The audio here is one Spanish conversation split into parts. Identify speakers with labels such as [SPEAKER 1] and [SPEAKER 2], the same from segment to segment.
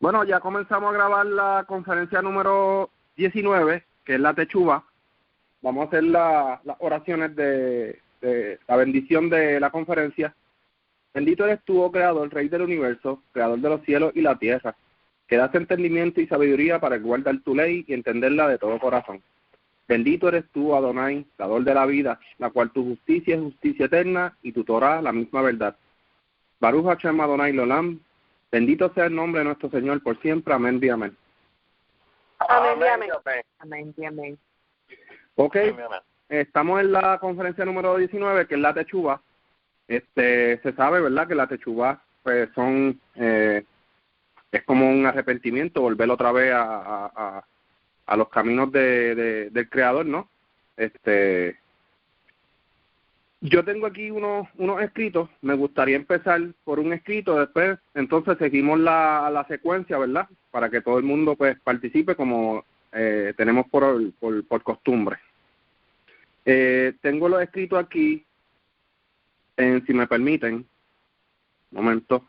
[SPEAKER 1] Bueno, ya comenzamos a grabar la conferencia número 19, que es la Techuba. Vamos a hacer las oraciones de la bendición de la conferencia. Bendito eres tú, oh Creador, Rey del universo, Creador de los cielos y la tierra, que das entendimiento y sabiduría para guardar tu ley y entenderla de todo corazón. Bendito eres tú, Adonai, Dador de la vida, la cual tu justicia es justicia eterna y tu Torah la misma verdad. Baruch Hashem Adonai Lolam, bendito sea el nombre de nuestro Señor por siempre. Amén y amén.
[SPEAKER 2] Amén y amén.
[SPEAKER 3] Amén y amén.
[SPEAKER 1] Ok, estamos en la conferencia número 19, que es la Techuba. Se sabe, ¿verdad?, que la Techuba pues es como un arrepentimiento, volver otra vez a los caminos del Creador, ¿no? Yo tengo aquí unos escritos. Me gustaría empezar por un escrito, después entonces seguimos la secuencia, ¿verdad?, para que todo el mundo pues participe como tenemos por costumbre. Tengo los escritos aquí, si me permiten, un momento,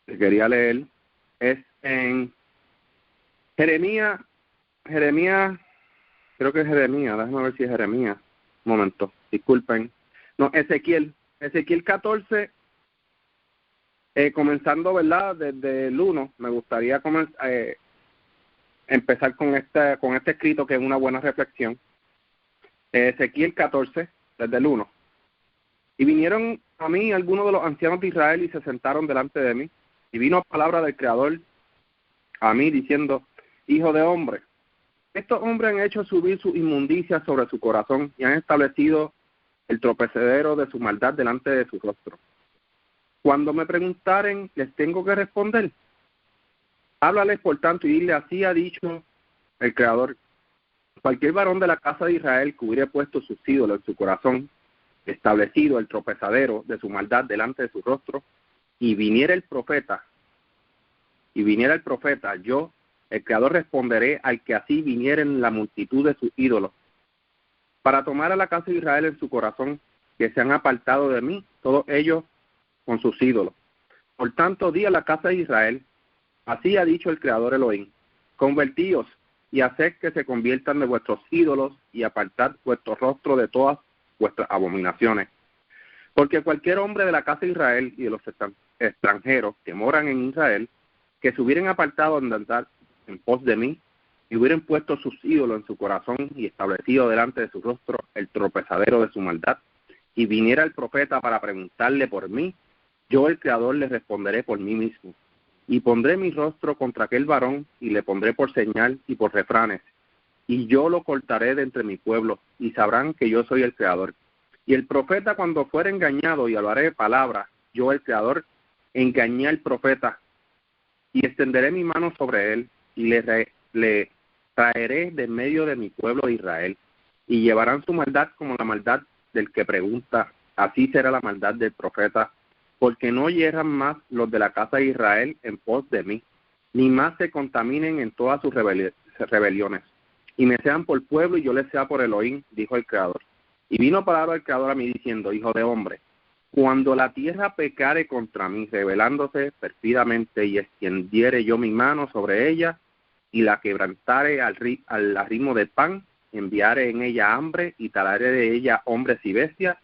[SPEAKER 1] que quería leer, es en Jeremías, creo que es Jeremías, déjame ver si es Jeremías, un momento, disculpen, no, Ezequiel 14, comenzando, ¿verdad?, desde el 1, me gustaría empezar con este escrito que es una buena reflexión. Ezequiel 14, desde el 1. Y vinieron a mí algunos de los ancianos de Israel y se sentaron delante de mí, y vino palabra del Creador a mí diciendo: Hijo de hombre, estos hombres han hecho subir su inmundicia sobre su corazón y han establecido el tropezadero de su maldad delante de su rostro. Cuando me preguntaren, les tengo que responder. Háblales, por tanto, y dile: así ha dicho el Creador: cualquier varón de la casa de Israel que hubiere puesto sus ídolos en su corazón, establecido el tropezadero de su maldad delante de su rostro, y viniera el profeta, yo, el Creador, responderé al que así viniera en la multitud de sus ídolos, para tomar a la casa de Israel en su corazón, que se han apartado de mí, todos ellos con sus ídolos. Por tanto, di a la casa de Israel: así ha dicho el Creador Elohim: convertíos y haced que se conviertan de vuestros ídolos y apartad vuestro rostro de todas vuestras abominaciones. Porque cualquier hombre de la casa de Israel y de los extranjeros que moran en Israel, que se hubieran apartado de andar en pos de mí, y hubieran puesto sus ídolos en su corazón y establecido delante de su rostro el tropezadero de su maldad, y viniera el profeta para preguntarle por mí, yo, el Creador, le responderé por mí mismo. Y pondré mi rostro contra aquel varón, y le pondré por señal y por refranes, y yo lo cortaré de entre mi pueblo, y sabrán que yo soy el Creador. Y el profeta, cuando fuere engañado y hablaré palabras, yo, el Creador, engañé al profeta, y extenderé mi mano sobre él, y le traeré de medio de mi pueblo Israel, y llevarán su maldad como la maldad del que pregunta, así será la maldad del profeta, porque no hieran más los de la casa de Israel en pos de mí, ni más se contaminen en todas sus rebeliones, y me sean por pueblo y yo les sea por Elohim, dijo el Creador. Y vino palabra del Creador a mí diciendo: hijo de hombre, cuando la tierra pecare contra mí, rebelándose perfidamente, y extendiere yo mi mano sobre ella, y la quebrantare al ritmo de pan, enviare en ella hambre, y talaré de ella hombres y bestias,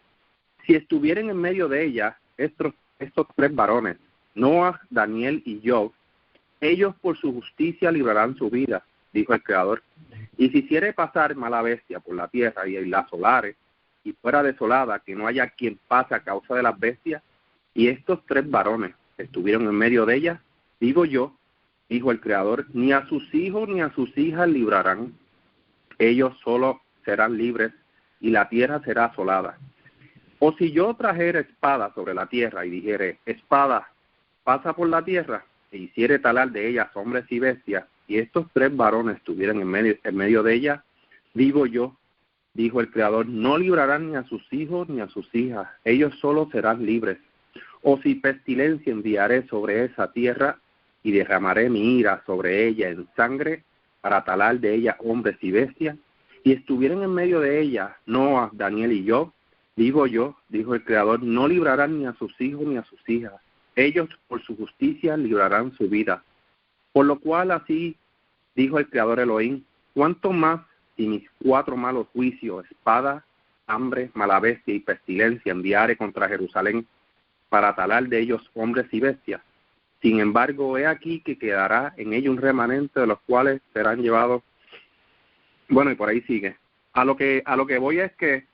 [SPEAKER 1] si estuvieren en medio de ella estos tres varones, Noah, Daniel y Job, ellos por su justicia librarán su vida, dijo el Creador. Y si hiciere pasar mala bestia por la tierra y la asolare, y fuera desolada, que no haya quien pase a causa de las bestias, y estos tres varones estuvieron en medio de ella, digo yo, dijo el Creador, ni a sus hijos ni a sus hijas librarán, ellos solo serán libres, y la tierra será asolada. O si yo trajera espada sobre la tierra y dijere: espada, pasa por la tierra, e hiciere talar de ellas hombres y bestias, y estos tres varones estuvieran en medio de ella, digo yo, dijo el Creador, no librarán ni a sus hijos ni a sus hijas, ellos solo serán libres. O si pestilencia enviaré sobre esa tierra, y derramaré mi ira sobre ella en sangre, para talar de ella hombres y bestias, y estuvieran en medio de ella Noah, Daniel y yo, digo yo, dijo el Creador, no librarán ni a sus hijos ni a sus hijas, ellos por su justicia librarán su vida. Por lo cual así dijo el Creador Elohim, cuánto más si mis 4 malos juicios, espada, hambre, mala bestia y pestilencia enviare contra Jerusalén para talar de ellos hombres y bestias. Sin embargo, he aquí que quedará en ellos un remanente de los cuales serán llevados. Bueno, y por ahí sigue. A lo que voy es que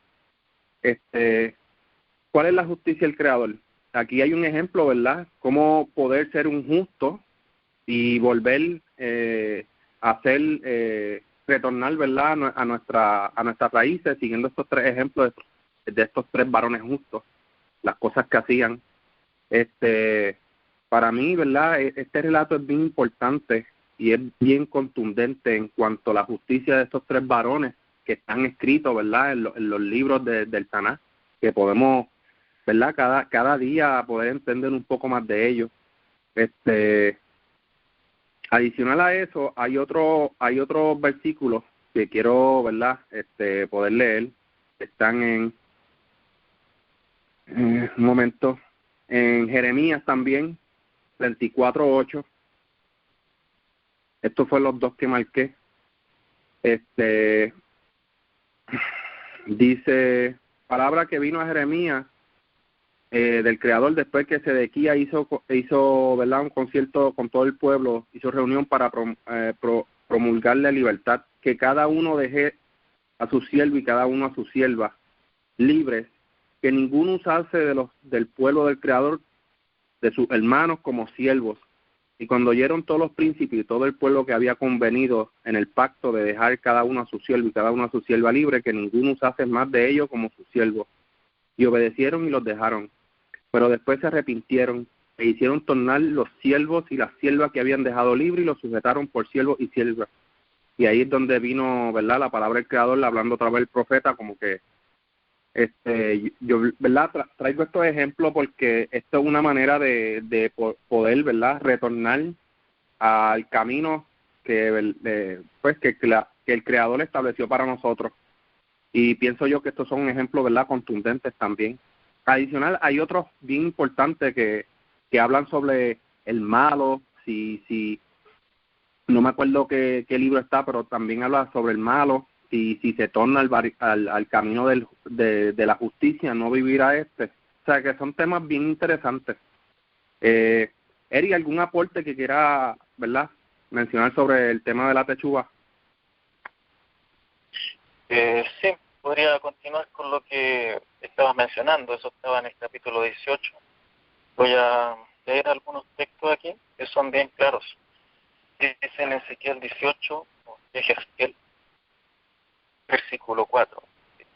[SPEAKER 1] ¿cuál es la justicia del Creador? Aquí hay un ejemplo, ¿verdad? Cómo poder ser un justo y volver a hacer retornar, ¿verdad? A nuestras raíces, siguiendo estos 3 ejemplos de estos 3 varones justos, las cosas que hacían. Para mí, ¿verdad? Este relato es bien importante y es bien contundente en cuanto a la justicia de estos 3 varones que están escritos, ¿verdad? En los libros del Tanaj, que podemos, ¿verdad? Cada día poder entender un poco más de ellos. Adicional a eso, hay otros versículos que quiero, ¿verdad? Poder leer. Están un momento, en Jeremías también, 24:8. Estos fueron los 2 que marqué. Dice, palabra que vino a Jeremías del Creador después que Sedequías hizo ¿verdad? Un concierto con todo el pueblo, hizo reunión para promulgarle libertad, que cada uno deje a su siervo y cada uno a su sierva libres, que ninguno usase del pueblo del Creador, de sus hermanos como siervos. Y cuando oyeron todos los príncipes y todo el pueblo que había convenido en el pacto de dejar cada uno a su siervo y cada uno a su sierva libre, que ninguno usase más de ellos como sus siervos. Y obedecieron y los dejaron. Pero después se arrepintieron e hicieron tornar los siervos y las siervas que habían dejado libre y los sujetaron por siervos y siervas. Y ahí es donde vino, ¿verdad?, la palabra del Creador, hablando otra vez el profeta, como que yo, ¿verdad?, traigo estos ejemplos porque esto es una manera de poder, ¿verdad?, retornar al camino que el Creador estableció para nosotros. Y pienso yo que estos son ejemplos, ¿verdad?, contundentes también. Adicional, hay otros bien importantes que hablan sobre el malo, si no me acuerdo qué libro está, pero también habla sobre el malo, si se torna al camino de la justicia, no vivirá O sea, que son temas bien interesantes. Eri, ¿algún aporte que quiera, verdad, mencionar sobre el tema de la techuga?
[SPEAKER 3] Sí, podría continuar con lo que estabas mencionando. Eso estaba en el capítulo 18. Voy a leer algunos textos aquí que son bien claros. Dice en Ezequiel 18, Ezequiel, versículo 4.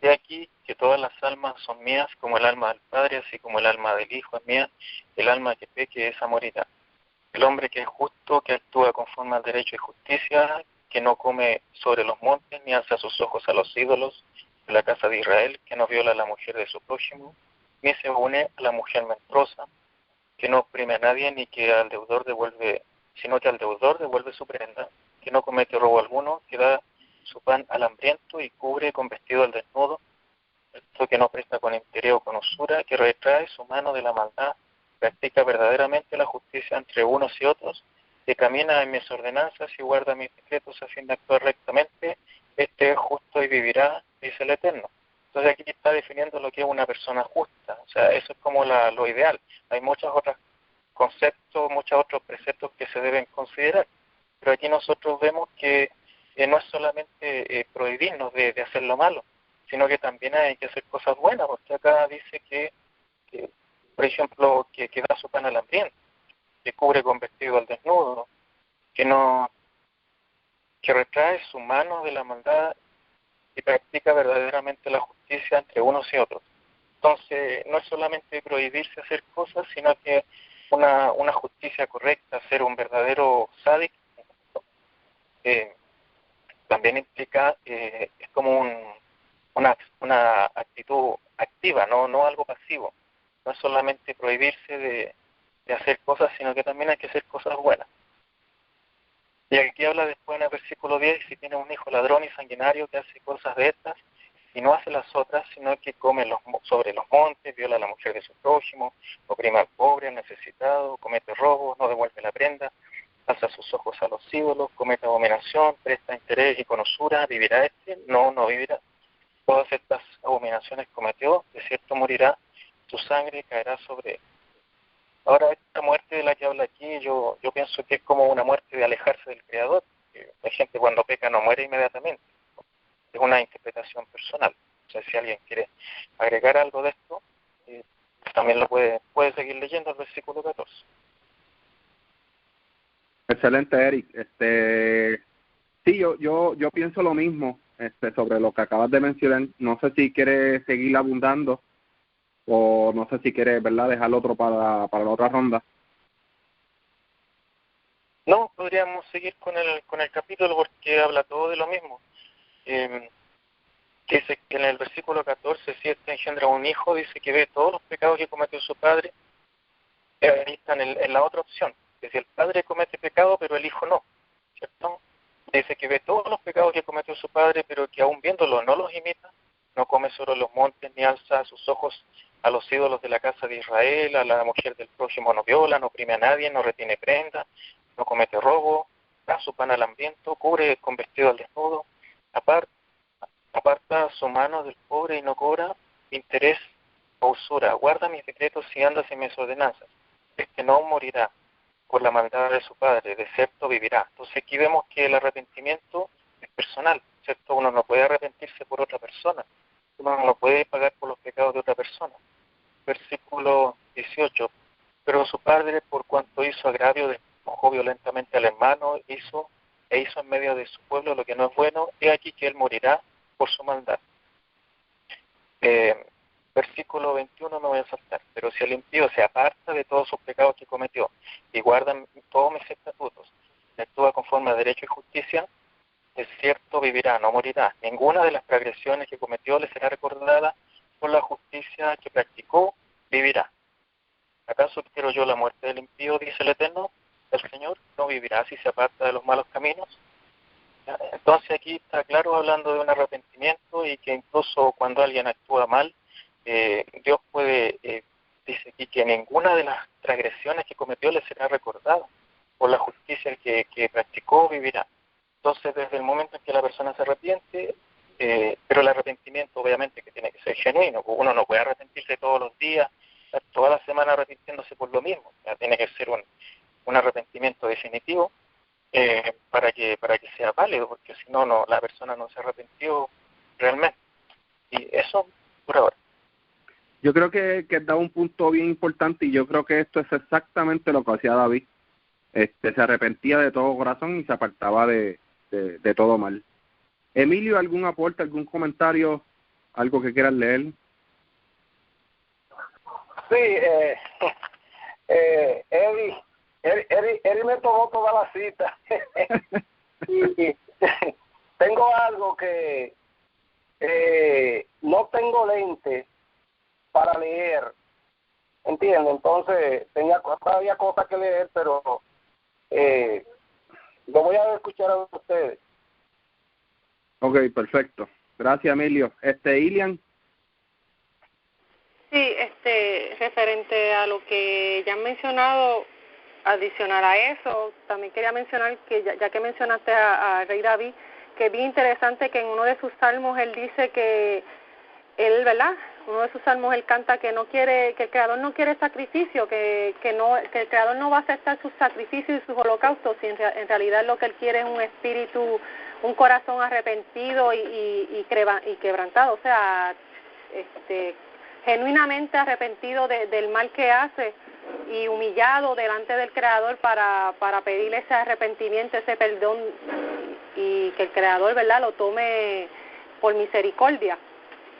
[SPEAKER 3] De aquí que todas las almas son mías, como el alma del Padre, así como el alma del Hijo es mía, el alma que peque esa morirá. El hombre que es justo, que actúa conforme al derecho y justicia, que no come sobre los montes, ni alza sus ojos a los ídolos de la casa de Israel, que no viola a la mujer de su prójimo, ni se une a la mujer menstruosa, que no oprime a nadie, ni que al deudor devuelve, sino que al deudor devuelve su prenda, que no comete robo alguno, que da su pan al hambriento y cubre con vestido al desnudo, esto que no presta con interés o con usura, que retrae su mano de la maldad, practica verdaderamente la justicia entre unos y otros, que camina en mis ordenanzas y guarda mis decretos a fin de actuar rectamente, este es justo y vivirá, dice el Eterno. Entonces aquí está definiendo lo que es una persona justa, o sea, eso es como lo ideal. Hay muchos otros conceptos, muchos otros preceptos que se deben considerar, pero aquí nosotros vemos que no es solamente prohibirnos de hacer lo malo, sino que también hay que hacer cosas buenas, porque acá dice que por ejemplo, que da su pan al hambriento, que cubre con vestido al desnudo, que retrae su mano de la maldad y practica verdaderamente la justicia entre unos y otros. Entonces, no es solamente prohibirse hacer cosas, sino que una justicia correcta, ser un verdadero sádico, también implica, es como una actitud activa, no algo pasivo. No es solamente prohibirse de hacer cosas, sino que también hay que hacer cosas buenas. Y aquí habla después en el versículo 10, si tiene un hijo ladrón y sanguinario que hace cosas de estas, y no hace las otras, sino que come sobre los montes, viola a la mujer de su prójimo, oprime al pobre, al necesitado, comete robos, no devuelve la prenda, alza sus ojos a los ídolos, comete abominación, presta interés y con usura, ¿vivirá este? No, no vivirá. Todas estas abominaciones cometió, de cierto morirá, su sangre caerá sobre él. Ahora, esta muerte de la que habla aquí, yo pienso que es como una muerte de alejarse del Creador. La gente cuando peca no muere inmediatamente. Es una interpretación personal. O sea, si alguien quiere agregar algo de esto, también lo puede seguir leyendo el versículo 14.
[SPEAKER 1] Excelente, Eric. Sí, yo pienso lo mismo sobre lo que acabas de mencionar. No sé si quieres seguir abundando o no sé si quieres, ¿verdad?, dejar otro para la otra ronda.
[SPEAKER 3] No, podríamos seguir con el capítulo porque habla todo de lo mismo. Dice que en el versículo 14, si este engendra un hijo, dice que ve todos los pecados que cometió su padre. Ahí está en la otra opción, que si el padre comete pecado, pero el hijo no, ¿cierto? Dice que ve todos los pecados que cometió su padre, pero que aún viéndolo no los imita, no come sobre los montes, ni alza sus ojos a los ídolos de la casa de Israel, a la mujer del prójimo no viola, no oprime a nadie, no retiene prenda, no comete robo, da su pan al hambriento, cubre con vestido al desnudo, aparta su mano del pobre y no cobra interés o usura, guarda mis decretos y anda en mis ordenanzas. Este no morirá por la maldad de su padre, de cierto vivirá. Entonces aquí vemos que el arrepentimiento es personal, ¿cierto? Uno no puede arrepentirse por otra persona, uno no puede pagar por los pecados de otra persona. Versículo 18, pero su padre, por cuanto hizo agravio, despojó violentamente al hermano, hizo en medio de su pueblo lo que no es bueno, he aquí que él morirá por su maldad. Versículo 21 me voy a saltar, pero si el impío se aparta de todos sus pecados que cometió y guarda todos mis estatutos, y actúa conforme a derecho y justicia, de cierto vivirá, no morirá. Ninguna de las transgresiones que cometió le será recordada, por la justicia que practicó, vivirá. ¿Acaso quiero yo la muerte del impío, dice el Eterno? El Señor no vivirá si se aparta de los malos caminos. Entonces aquí está claro hablando de un arrepentimiento y que incluso cuando alguien actúa mal, Dios puede, dice aquí que ninguna de las transgresiones que cometió le será recordada, por la justicia que practicó vivirá. Entonces desde el momento en que la persona se arrepiente, pero el arrepentimiento obviamente que tiene que ser genuino, uno no puede arrepentirse todos los días, toda la semana arrepintiéndose por lo mismo, tiene que ser un arrepentimiento definitivo para que sea válido, porque si no, la persona no se arrepintió realmente. Y eso por ahora.
[SPEAKER 1] Yo creo que da un punto bien importante y yo creo que esto es exactamente lo que hacía David. Se arrepentía de todo corazón y se apartaba de todo mal. Emilio, ¿algún aporte, algún comentario, algo que quieras leer?
[SPEAKER 4] Sí, Eri me tomó toda la cita. y tengo algo que no tengo lente para leer, ¿entiendes? Entonces había cosas que leer, pero lo voy a escuchar a ustedes.
[SPEAKER 1] Ok, perfecto. Gracias, Emilio. Ilian.
[SPEAKER 2] Sí, referente a lo que ya han mencionado, adicional a eso, también quería mencionar que ya que mencionaste a Rey David, que es bien interesante que en uno de sus salmos él dice que él, ¿verdad? Uno de sus salmos él canta que no quiere, que el Creador no quiere sacrificio, que el Creador no va a aceptar sus sacrificios y sus holocaustos, y en realidad lo que él quiere es un espíritu, un corazón arrepentido y quebrantado, o sea, genuinamente arrepentido del mal que hace y humillado delante del Creador para pedirle ese arrepentimiento, ese perdón, y que el Creador, ¿verdad?, lo tome por misericordia.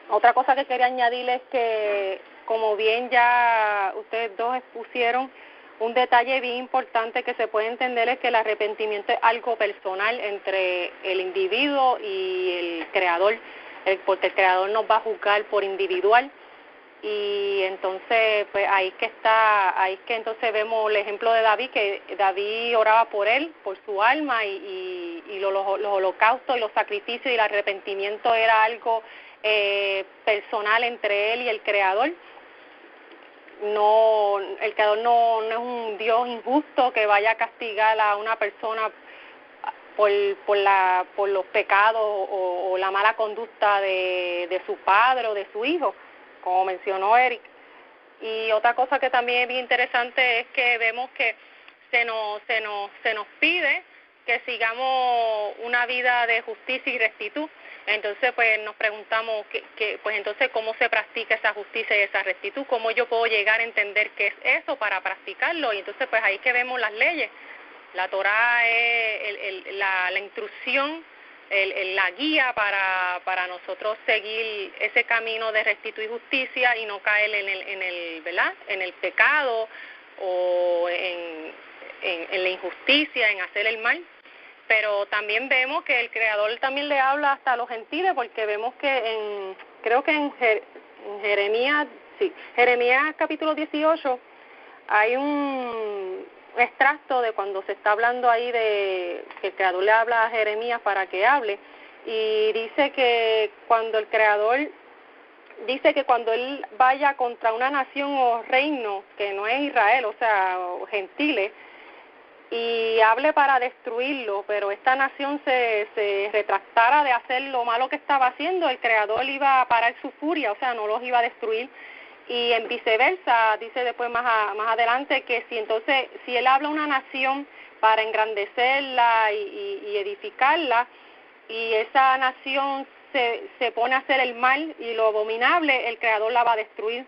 [SPEAKER 2] Otra cosa que quería añadir es que, como bien ya ustedes dos expusieron, un detalle bien importante que se puede entender es que el arrepentimiento es algo personal entre el individuo y el Creador, porque el Creador nos va a juzgar por individual. Y entonces pues ahí que entonces vemos el ejemplo de David, que David oraba por él, por su alma, y los holocaustos y los sacrificios y el arrepentimiento era algo personal entre él y el Creador. No, el Creador no es un Dios injusto que vaya a castigar a una persona por los pecados o la mala conducta de su padre o de su hijo, como mencionó Eric. Y otra cosa que también es bien interesante es que vemos que se nos pide que sigamos una vida de justicia y rectitud. Entonces, pues nos preguntamos pues entonces cómo se practica esa justicia y esa rectitud, cómo yo puedo llegar a entender qué es eso para practicarlo. Y entonces, pues ahí que vemos las leyes. La Torá es la instrucción, la guía para nosotros seguir ese camino de rectitud y justicia y no caer ¿verdad? En el pecado o en la injusticia, en hacer el mal. Pero también vemos que el Creador también le habla hasta a los gentiles, porque vemos que creo que en Jeremías capítulo 18 hay un extracto de cuando se está hablando ahí de que el Creador le habla a Jeremías para que hable, y dice que cuando el Creador dice que cuando él vaya contra una nación o reino que no es Israel, o sea, gentiles, y hable para destruirlo, pero esta nación se retractara de hacer lo malo que estaba haciendo, el Creador iba a parar su furia, o sea, no los iba a destruir. Y en viceversa, dice después más adelante que si él habla a una nación para engrandecerla y edificarla, y esa nación se pone a hacer el mal y lo abominable, el Creador la va a destruir.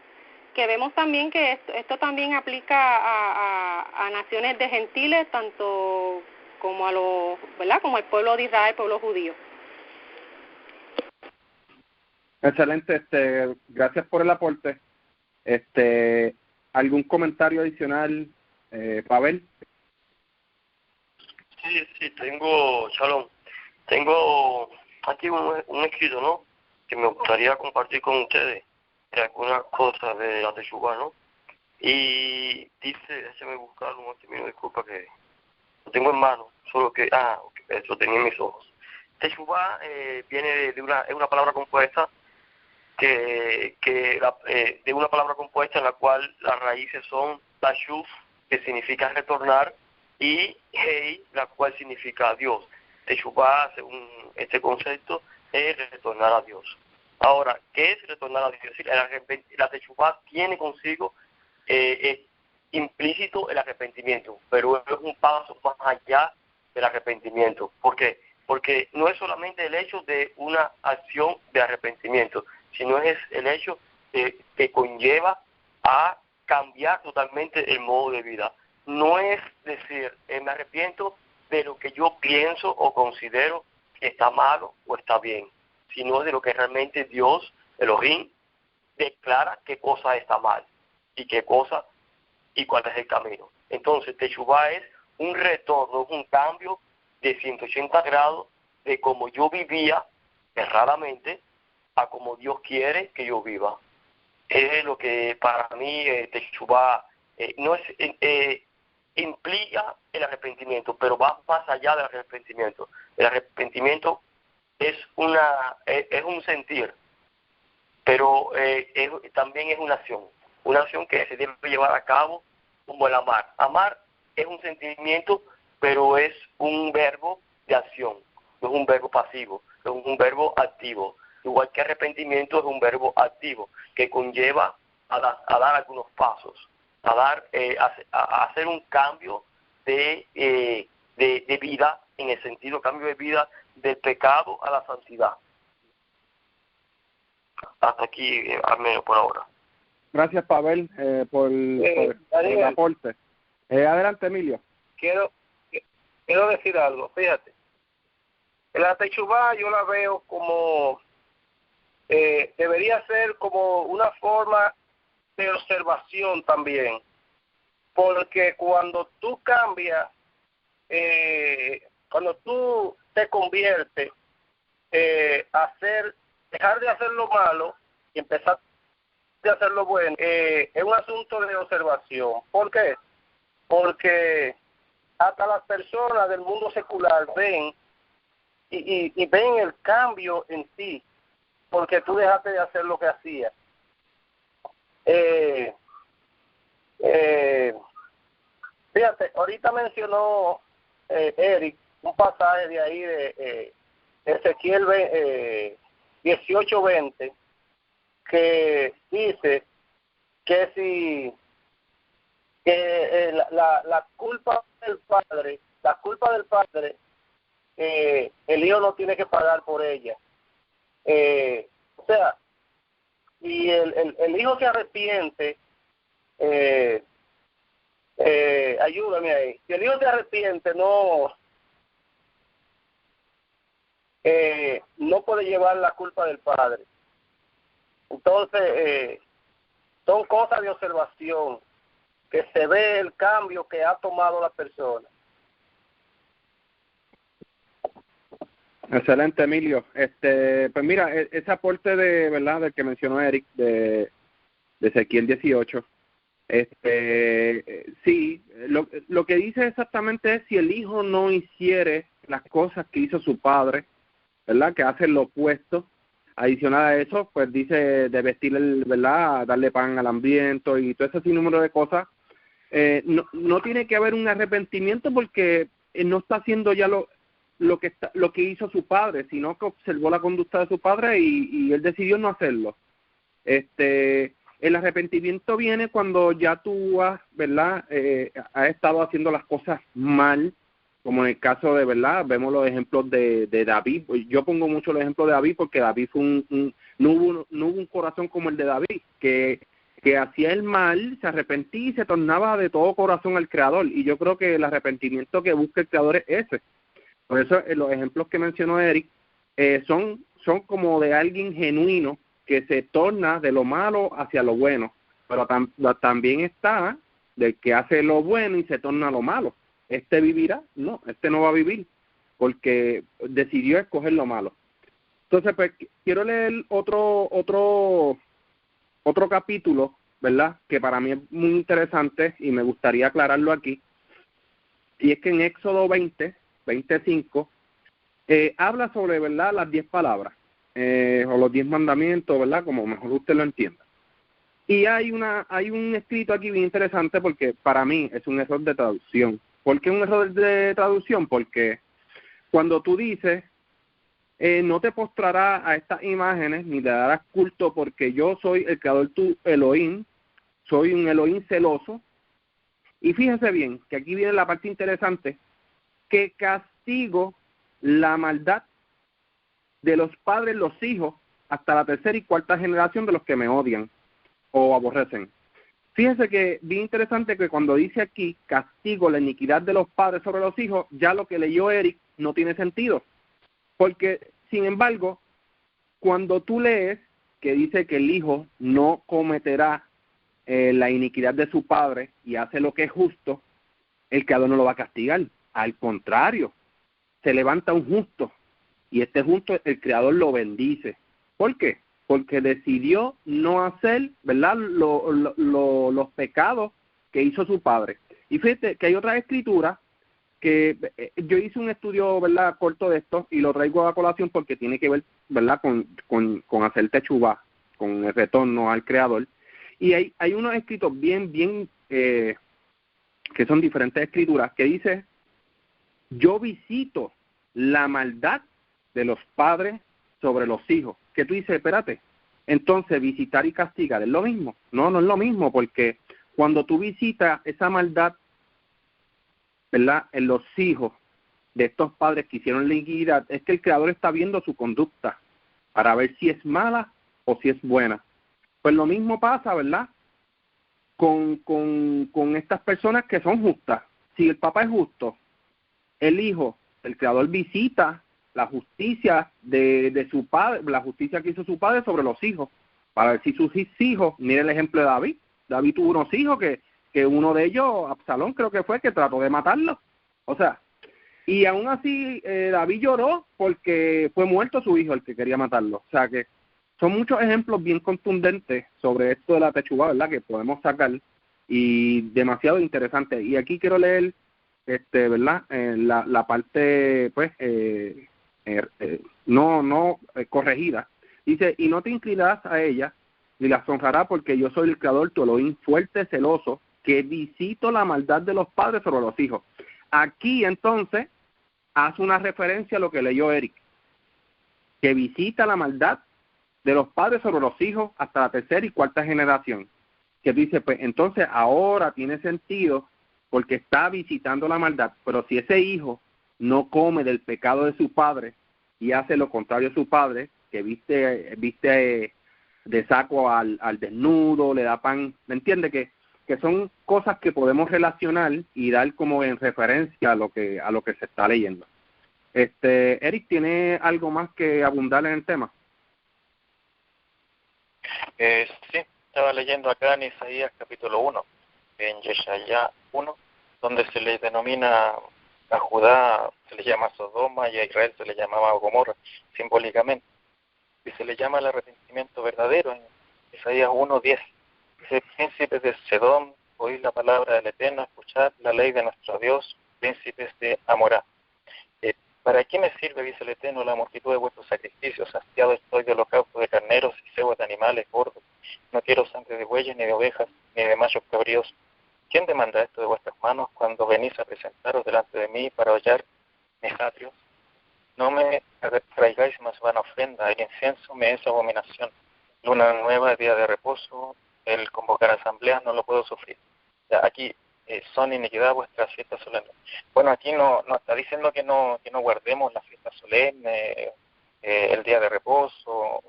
[SPEAKER 2] Que vemos también que esto también aplica a naciones de gentiles, tanto como a los, ¿verdad? Como al pueblo de Israel, el pueblo judío.
[SPEAKER 1] Excelente, gracias por el aporte. ¿Algún comentario adicional, Pavel?
[SPEAKER 5] Sí, tengo aquí un escrito, ¿no?, que me gustaría compartir con ustedes de algunas cosas de la Teshuvá, ¿no? Y dice, déjame buscarlo un momento, disculpa que lo tengo en mano, solo que, eso tenía en mis ojos. Teshuvá viene es una palabra compuesta de una palabra compuesta en la cual las raíces son Tashuv, que significa retornar, y Hei, la cual significa Dios. Teshuvá, según este concepto, es retornar a Dios. Ahora, ¿qué es retornar a Dios? La Teshuvá tiene consigo implícito el arrepentimiento, pero es un paso más allá del arrepentimiento. ¿Por qué? Porque no es solamente el hecho de una acción de arrepentimiento, sino es el hecho que conlleva a cambiar totalmente el modo de vida. No es decir, me arrepiento de lo que yo pienso o considero que está malo o está bien, sino de lo que realmente Dios, Elohim, declara qué cosa está mal y qué cosa y cuál es el camino. Entonces, Teshuvá es un retorno, un cambio de 180 grados de cómo yo vivía erradamente a como Dios quiere que yo viva. Es lo que para mí Teshuvá no es implica el arrepentimiento, pero va más allá del arrepentimiento. El arrepentimiento es un sentir, pero también es una acción que se debe llevar a cabo como el amar. Amar es un sentimiento, pero es un verbo de acción, no es un verbo pasivo, es un verbo activo. Igual que arrepentimiento es un verbo activo que conlleva a dar algunos pasos, a hacer un cambio de vida, en el sentido cambio de vida del pecado a la santidad. Hasta aquí, al menos por ahora.
[SPEAKER 1] Gracias, Pavel, por el aporte. Adelante, Emilio.
[SPEAKER 4] Quiero decir algo, fíjate. La Teshuvá yo la veo como debería ser como una forma de observación también, porque cuando tú cambias, cuando tú te conviertes dejar de hacer lo malo y empezar de hacer lo bueno, es un asunto de observación. ¿Por qué? Porque hasta las personas del mundo secular ven y ven el cambio en ti. porque tú dejaste de hacer lo que hacías. Fíjate, ahorita mencionó Eric un pasaje de ahí de Ezequiel 18:20, que dice que si la culpa del padre, el hijo no tiene que pagar por ella. O sea, y el hijo se arrepiente, ayúdame ahí, si el hijo se arrepiente, no puede llevar la culpa del padre. Entonces, son cosas de observación, que se ve el cambio que ha tomado la persona.
[SPEAKER 1] Excelente, Emilio. Pues mira, ese aporte de verdad del que mencionó Eric de Ezequiel 18, sí, lo que dice exactamente es si el hijo no hiciere las cosas que hizo su padre, ¿verdad? Que hace lo opuesto. Adicional a eso, pues dice de vestir, ¿verdad? Darle pan al hambriento y todo ese sinnúmero de cosas. No tiene que haber un arrepentimiento porque no está haciendo ya lo que hizo su padre, sino que observó la conducta de su padre y él decidió no hacerlo. El arrepentimiento viene cuando ya tú has, ¿verdad? Has estado haciendo las cosas mal, como en el caso de, ¿verdad? Vemos los ejemplos de David. Yo pongo mucho el ejemplo de David porque David fue no hubo un corazón como el de David, que hacía el mal, se arrepentía y se tornaba de todo corazón al Creador. Y yo creo que el arrepentimiento que busca el Creador es ese. Por eso los ejemplos que mencionó Eric son como de alguien genuino que se torna de lo malo hacia lo bueno. Pero también está del que hace lo bueno y se torna a lo malo. ¿Vivirá? No, no va a vivir porque decidió escoger lo malo. Entonces, pues, quiero leer otro capítulo, ¿verdad? Que para mí es muy interesante y me gustaría aclararlo aquí. Y es que en Éxodo 20:25 habla sobre, ¿verdad?, las 10 palabras o los 10 mandamientos, ¿verdad?, como mejor usted lo entienda. Y hay un escrito aquí bien interesante porque para mí es un error de traducción. ¿Por qué un error de traducción? Porque cuando tú dices no te postrarás a estas imágenes ni le darás culto porque yo soy el creador tu Elohim, soy un Elohim celoso. Y fíjese bien que aquí viene la parte interesante, que castigo la maldad de los padres, los hijos, hasta la tercera y cuarta generación de los que me odian o aborrecen. Fíjese que bien interesante que cuando dice aquí castigo la iniquidad de los padres sobre los hijos, ya lo que leyó Eric no tiene sentido. Porque, sin embargo, cuando tú lees que dice que el hijo no cometerá la iniquidad de su padre y hace lo que es justo, el Creador no lo va a castigar. Al contrario, se levanta un justo y este justo el Creador lo bendice. ¿Por qué? Porque decidió no hacer, ¿verdad?, los pecados que hizo su padre. Y fíjate que hay otra escritura que yo hice un estudio, ¿verdad?, corto de esto y lo traigo a colación porque tiene que ver, ¿verdad?, con hacer techubá, con el retorno al Creador. Y hay unos escritos bien que son diferentes escrituras que dice: yo visito la maldad de los padres sobre los hijos. Que tú dices, espérate, entonces visitar y castigar es lo mismo. No es lo mismo, porque cuando tú visitas esa maldad, ¿verdad?, en los hijos de estos padres que hicieron la iniquidad, es que el Creador está viendo su conducta para ver si es mala o si es buena. Pues lo mismo pasa, ¿verdad?, con estas personas que son justas. Si el papá es justo, el hijo, el Creador visita la justicia de su padre, la justicia que hizo su padre sobre los hijos, para ver si sus hijos, mire el ejemplo de David. David tuvo unos hijos que uno de ellos, Absalón creo que fue, que trató de matarlo. O sea, y aún así David lloró porque fue muerto su hijo, el que quería matarlo. O sea que son muchos ejemplos bien contundentes sobre esto de la techubá, ¿verdad?, que podemos sacar, y demasiado interesante. Y aquí quiero leer, ¿verdad?, la parte, pues, no corregida Dice, y no te inclinarás a ella, ni las honrarás, porque yo soy el Creador, tu Elohim, fuerte, celoso, que visito la maldad de los padres sobre los hijos. Aquí, entonces, hace una referencia a lo que leyó Eric, que visita la maldad de los padres sobre los hijos hasta la tercera y cuarta generación. Que dice, pues, entonces, ahora tiene sentido, porque está visitando la maldad, pero si ese hijo no come del pecado de su padre y hace lo contrario a su padre, que viste de saco al desnudo, le da pan, ¿me entiende? Que son cosas que podemos relacionar y dar como en referencia a lo que se está leyendo. Eric, ¿tiene algo más que abundar en el tema?
[SPEAKER 3] Sí, estaba leyendo acá en Isaías capítulo 1, en Yeshaya 1, donde se le denomina a Judá, se le llama Sodoma, y a Israel se le llamaba Gomorra, simbólicamente. Y se le llama el arrepentimiento verdadero en Isaías 1:10. Dice, príncipes de Sedom, oíd la palabra del Eterno, escuchad la ley de nuestro Dios, príncipes de Amorá. ¿Para qué me sirve, dice el Eterno, la multitud de vuestros sacrificios? Hastiado estoy de holocausto de carneros y cebos de animales gordos. No quiero sangre de bueyes, ni de ovejas, ni de machos cabríos. ¿Quién demanda esto de vuestras manos cuando venís a presentaros delante de mí para hollar mis atrios? No me traigáis más vana ofrenda, el incienso me es abominación. Luna nueva, día de reposo, el convocar asambleas no lo puedo sufrir. Ya, aquí son iniquidad vuestras fiestas solemnes. Bueno, aquí no está diciendo que no guardemos las fiestas solemnes, el día de reposo,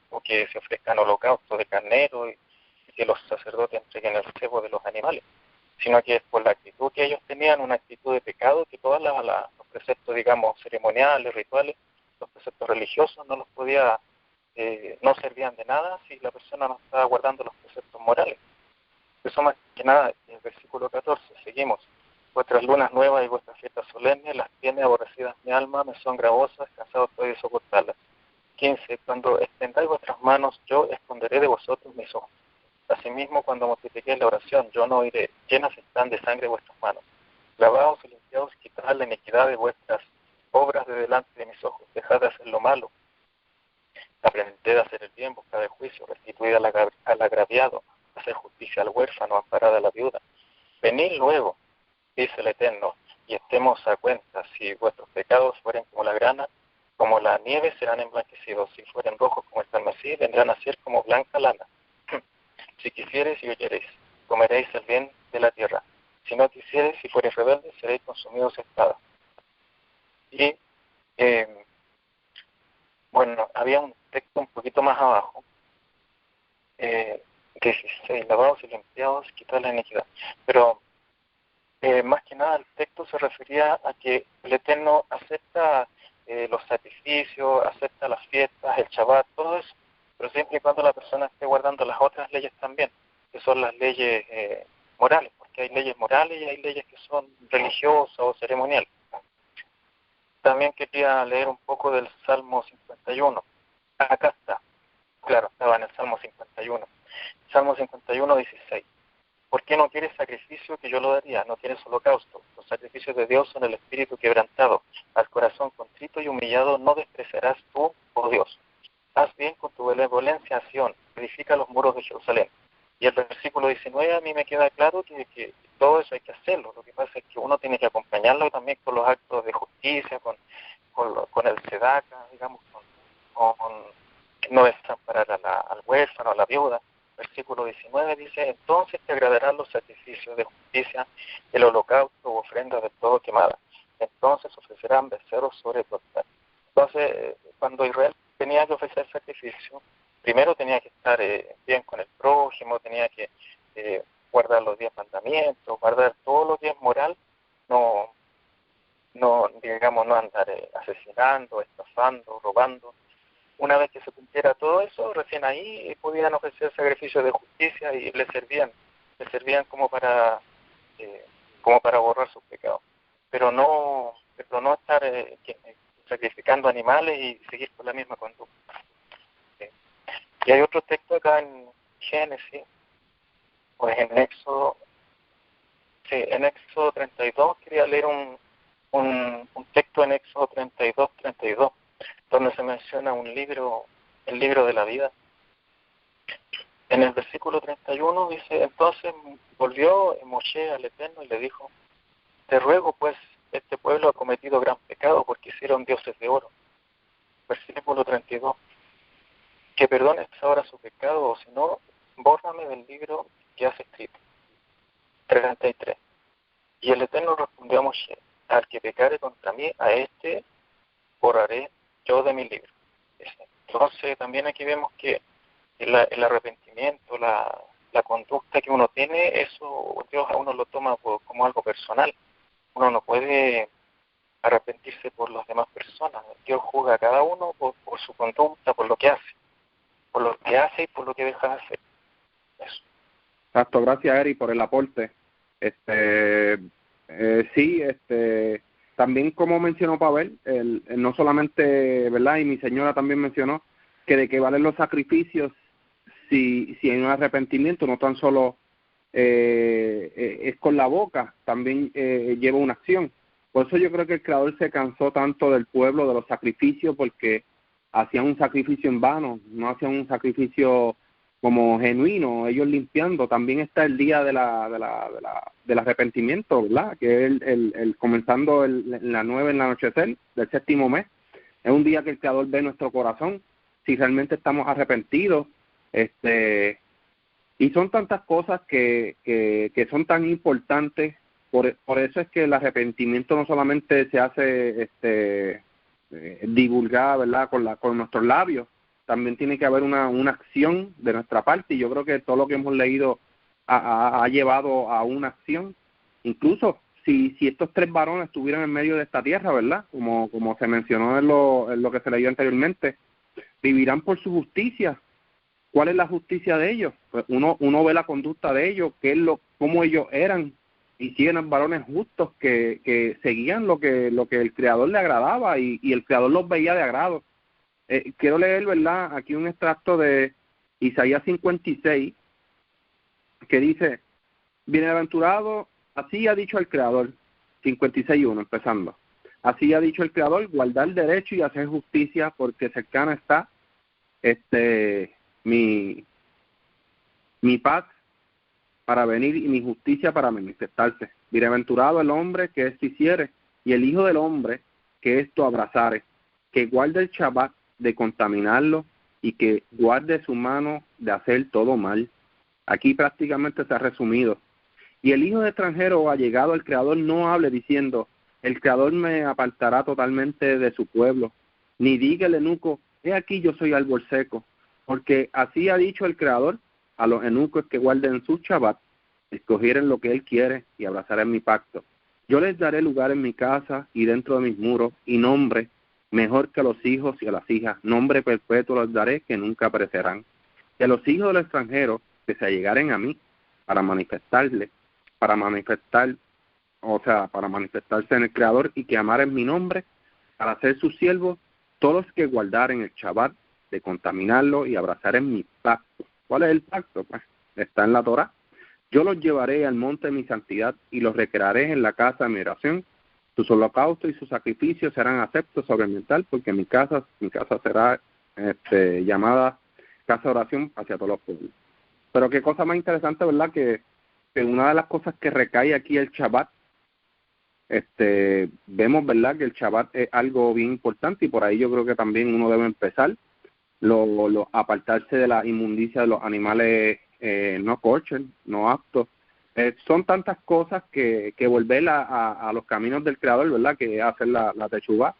[SPEAKER 3] o que se ofrezcan holocaustos de carnero y que los sacerdotes entreguen el cebo de los animales, sino que es por la actitud que ellos tenían, una actitud de pecado, que todos los preceptos, digamos, ceremoniales, rituales, los preceptos religiosos no los podía, no servían de nada si la persona no estaba guardando los preceptos morales. Eso más que nada, en el versículo 14, seguimos. Vuestras lunas nuevas y vuestras fiestas solemnes las tiene aborrecidas mi alma, me son gravosas, cansado estoy de soportarlas. 15. Cuando extendáis vuestras manos, yo esconderé de vosotros mis ojos. Asimismo, cuando multipliquéis la oración, yo no oiré, llenas están de sangre vuestras manos. Lavaos y limpiaos, quitad la iniquidad de vuestras obras de delante de mis ojos, dejad de hacer lo malo. Aprended a hacer el bien, buscad el juicio, restituid al agraviado, hacer justicia al huérfano, amparad a la viuda. Venid luego, dice el Eterno, y estemos a cuenta. Si vuestros pecados fueren como la grana, como la nieve serán emblanquecidos. Si fueren rojos como el carmesí, vendrán a ser como blanca lana. Si quisiereis y oyereis, comeréis el bien de la tierra. Si no quisiereis y fuereis rebeldes, seréis consumidos a espada. Y, bueno, había un texto un poquito más abajo, 16, lavados y limpiados, quitar la iniquidad. Pero más que nada el texto se refería a que el Eterno acepta los sacrificios, acepta las fiestas, el Shabbat, todo eso, pero siempre y cuando la persona esté guardando las otras leyes también, que son las leyes morales, porque hay leyes morales y hay leyes que son religiosas o ceremoniales. También quería leer un poco del Salmo 51. Acá está. Claro, estaba en el Salmo 51. Salmo 51, 16. ¿Por qué no quieres sacrificio que yo lo daría? No quieres holocausto. Los sacrificios de Dios son el espíritu quebrantado. Al corazón contrito y humillado no despreciarás tú, oh Dios. Haz bien con tu benevolencia a Sión. Edifica los muros de Jerusalén. Y el versículo 19 a mí me queda claro que todo eso hay que hacerlo. Lo que pasa es que uno tiene que acompañarlo también con los actos de justicia, con el tzedaka, digamos, con no desamparar al huérfano, a la viuda. Versículo 19 dice, entonces te agradarán los sacrificios de justicia, el holocausto u ofrenda de todo quemada. Entonces ofrecerán becerros sobre tu altar. Entonces, cuando Israel tenía que ofrecer sacrificio, primero tenía que estar bien con el prójimo, tenía que guardar los 10 mandamientos, guardar todo lo que es moral, no digamos, no andar asesinando, estafando, robando. Una vez que se cumpliera todo eso, recién ahí podían ofrecer sacrificios de justicia y le servían como para borrar sus pecados. Pero no estar sacrificando animales y seguir con la misma conducta. Y hay otro texto acá en Génesis, pues en Éxodo 32, quería leer un texto en Éxodo 32, donde se menciona un libro el libro de la vida. En el versículo 31 dice, entonces volvió Moshe al Eterno y le dijo, te ruego pues, este pueblo ha cometido gran pecado porque hicieron dioses de oro. Versículo 32, que perdones ahora su pecado, o si no, bórrame del libro que has escrito. 33, y el Eterno respondió a Moshe, al que pecare contra mí, a este borraré yo de mi libro. Entonces también aquí vemos que el arrepentimiento, la conducta que uno tiene, eso Dios a uno lo toma como algo personal. Uno no puede arrepentirse por las demás personas. Dios juzga a cada uno por su conducta, por lo que hace y por lo que deja de hacer. Eso.
[SPEAKER 1] Exacto, gracias Eri por el aporte. Sí, también como mencionó Pavel, no solamente, ¿verdad? Y mi señora también mencionó que de qué valen los sacrificios si hay un arrepentimiento, no tan solo es con la boca, también lleva una acción. Por eso yo creo que el Creador se cansó tanto del pueblo, de los sacrificios, porque hacían un sacrificio en vano, no hacían un sacrificio como genuino, ellos limpiando. También está el día del arrepentimiento, ¿verdad? Que es el comenzando en la 9 en el anochecer del 7º mes. Es un día que el Creador ve nuestro corazón, si realmente estamos arrepentidos. Y son tantas cosas que son tan importantes. Por eso es que el arrepentimiento no solamente se hace divulgar, ¿verdad? Con nuestros labios, también tiene que haber una acción de nuestra parte, y yo creo que todo lo que hemos leído ha llevado a una acción. Incluso si estos 3 varones estuvieran en medio de esta tierra, ¿verdad? Como se mencionó en lo que se leyó anteriormente, vivirán por su justicia. ¿Cuál es la justicia de ellos? Pues uno ve la conducta de ellos, cómo ellos eran, y si eran varones justos que seguían lo que el Creador le agradaba, y el Creador los veía de agrado. Quiero leer, ¿verdad?, aquí un extracto de Isaías 56, que dice, bienaventurado, así ha dicho el Creador, 56:1, empezando. Así ha dicho el Creador, guardar derecho y hacer justicia, porque cercana está mi paz para venir y mi justicia para manifestarse. Bienaventurado el hombre que esto hiciere, y el hijo del hombre que esto abrazare, que guarde el Shabbat de contaminarlo, y que guarde su mano de hacer todo mal. Aquí prácticamente se ha resumido. Y el hijo de extranjero allegado al Creador no hable diciendo, el Creador me apartará totalmente de su pueblo, ni diga el eunuco, he aquí yo soy árbol seco, porque así ha dicho el Creador a los eunucos que guarden su Shabbat, escogieren lo que él quiere y abrazarán mi pacto. Yo les daré lugar en mi casa y dentro de mis muros, y nombre mejor que a los hijos y a las hijas, nombre perpetuo les daré que nunca perecerán. Y a los hijos del extranjero que se allegaren a mí para manifestarse en el Creador, y que amaren mi nombre para ser sus siervos, todos los que guardaren el Shabbat de contaminarlo y abrazaren mi pacto. ¿Cuál es el pacto? Pues está en la Torá. Yo los llevaré al monte de mi santidad y los recrearé en la casa de mi oración. Sus holocaustos y sus sacrificios serán aceptos sobre mi altar, porque mi casa será llamada casa de oración hacia todos los pueblos. Pero qué cosa más interesante, ¿verdad? Que una de las cosas que recae aquí el Shabbat, vemos, ¿verdad?, que el Shabbat es algo bien importante, y por ahí yo creo que también uno debe empezar, apartarse de la inmundicia de los animales no kosher, no aptos. Son tantas cosas que volver a los caminos del Creador, ¿verdad?, que hacer la teshuvá.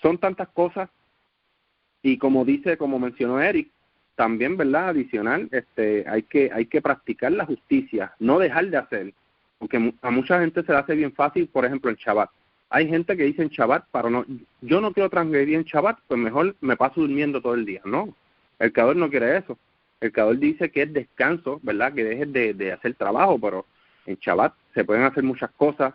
[SPEAKER 1] Son tantas cosas, y como mencionó Eric, también, ¿verdad?, adicional, hay que practicar la justicia, no dejar de hacer, porque a mucha gente se le hace bien fácil, por ejemplo, el Shabbat. Hay gente que dice en Shabbat, yo no quiero transgredir en Shabbat, pues mejor me paso durmiendo todo el día. No, el Creador no quiere eso. El Creador dice que es descanso, ¿verdad?, que dejes de hacer trabajo, pero en Shabbat se pueden hacer muchas cosas,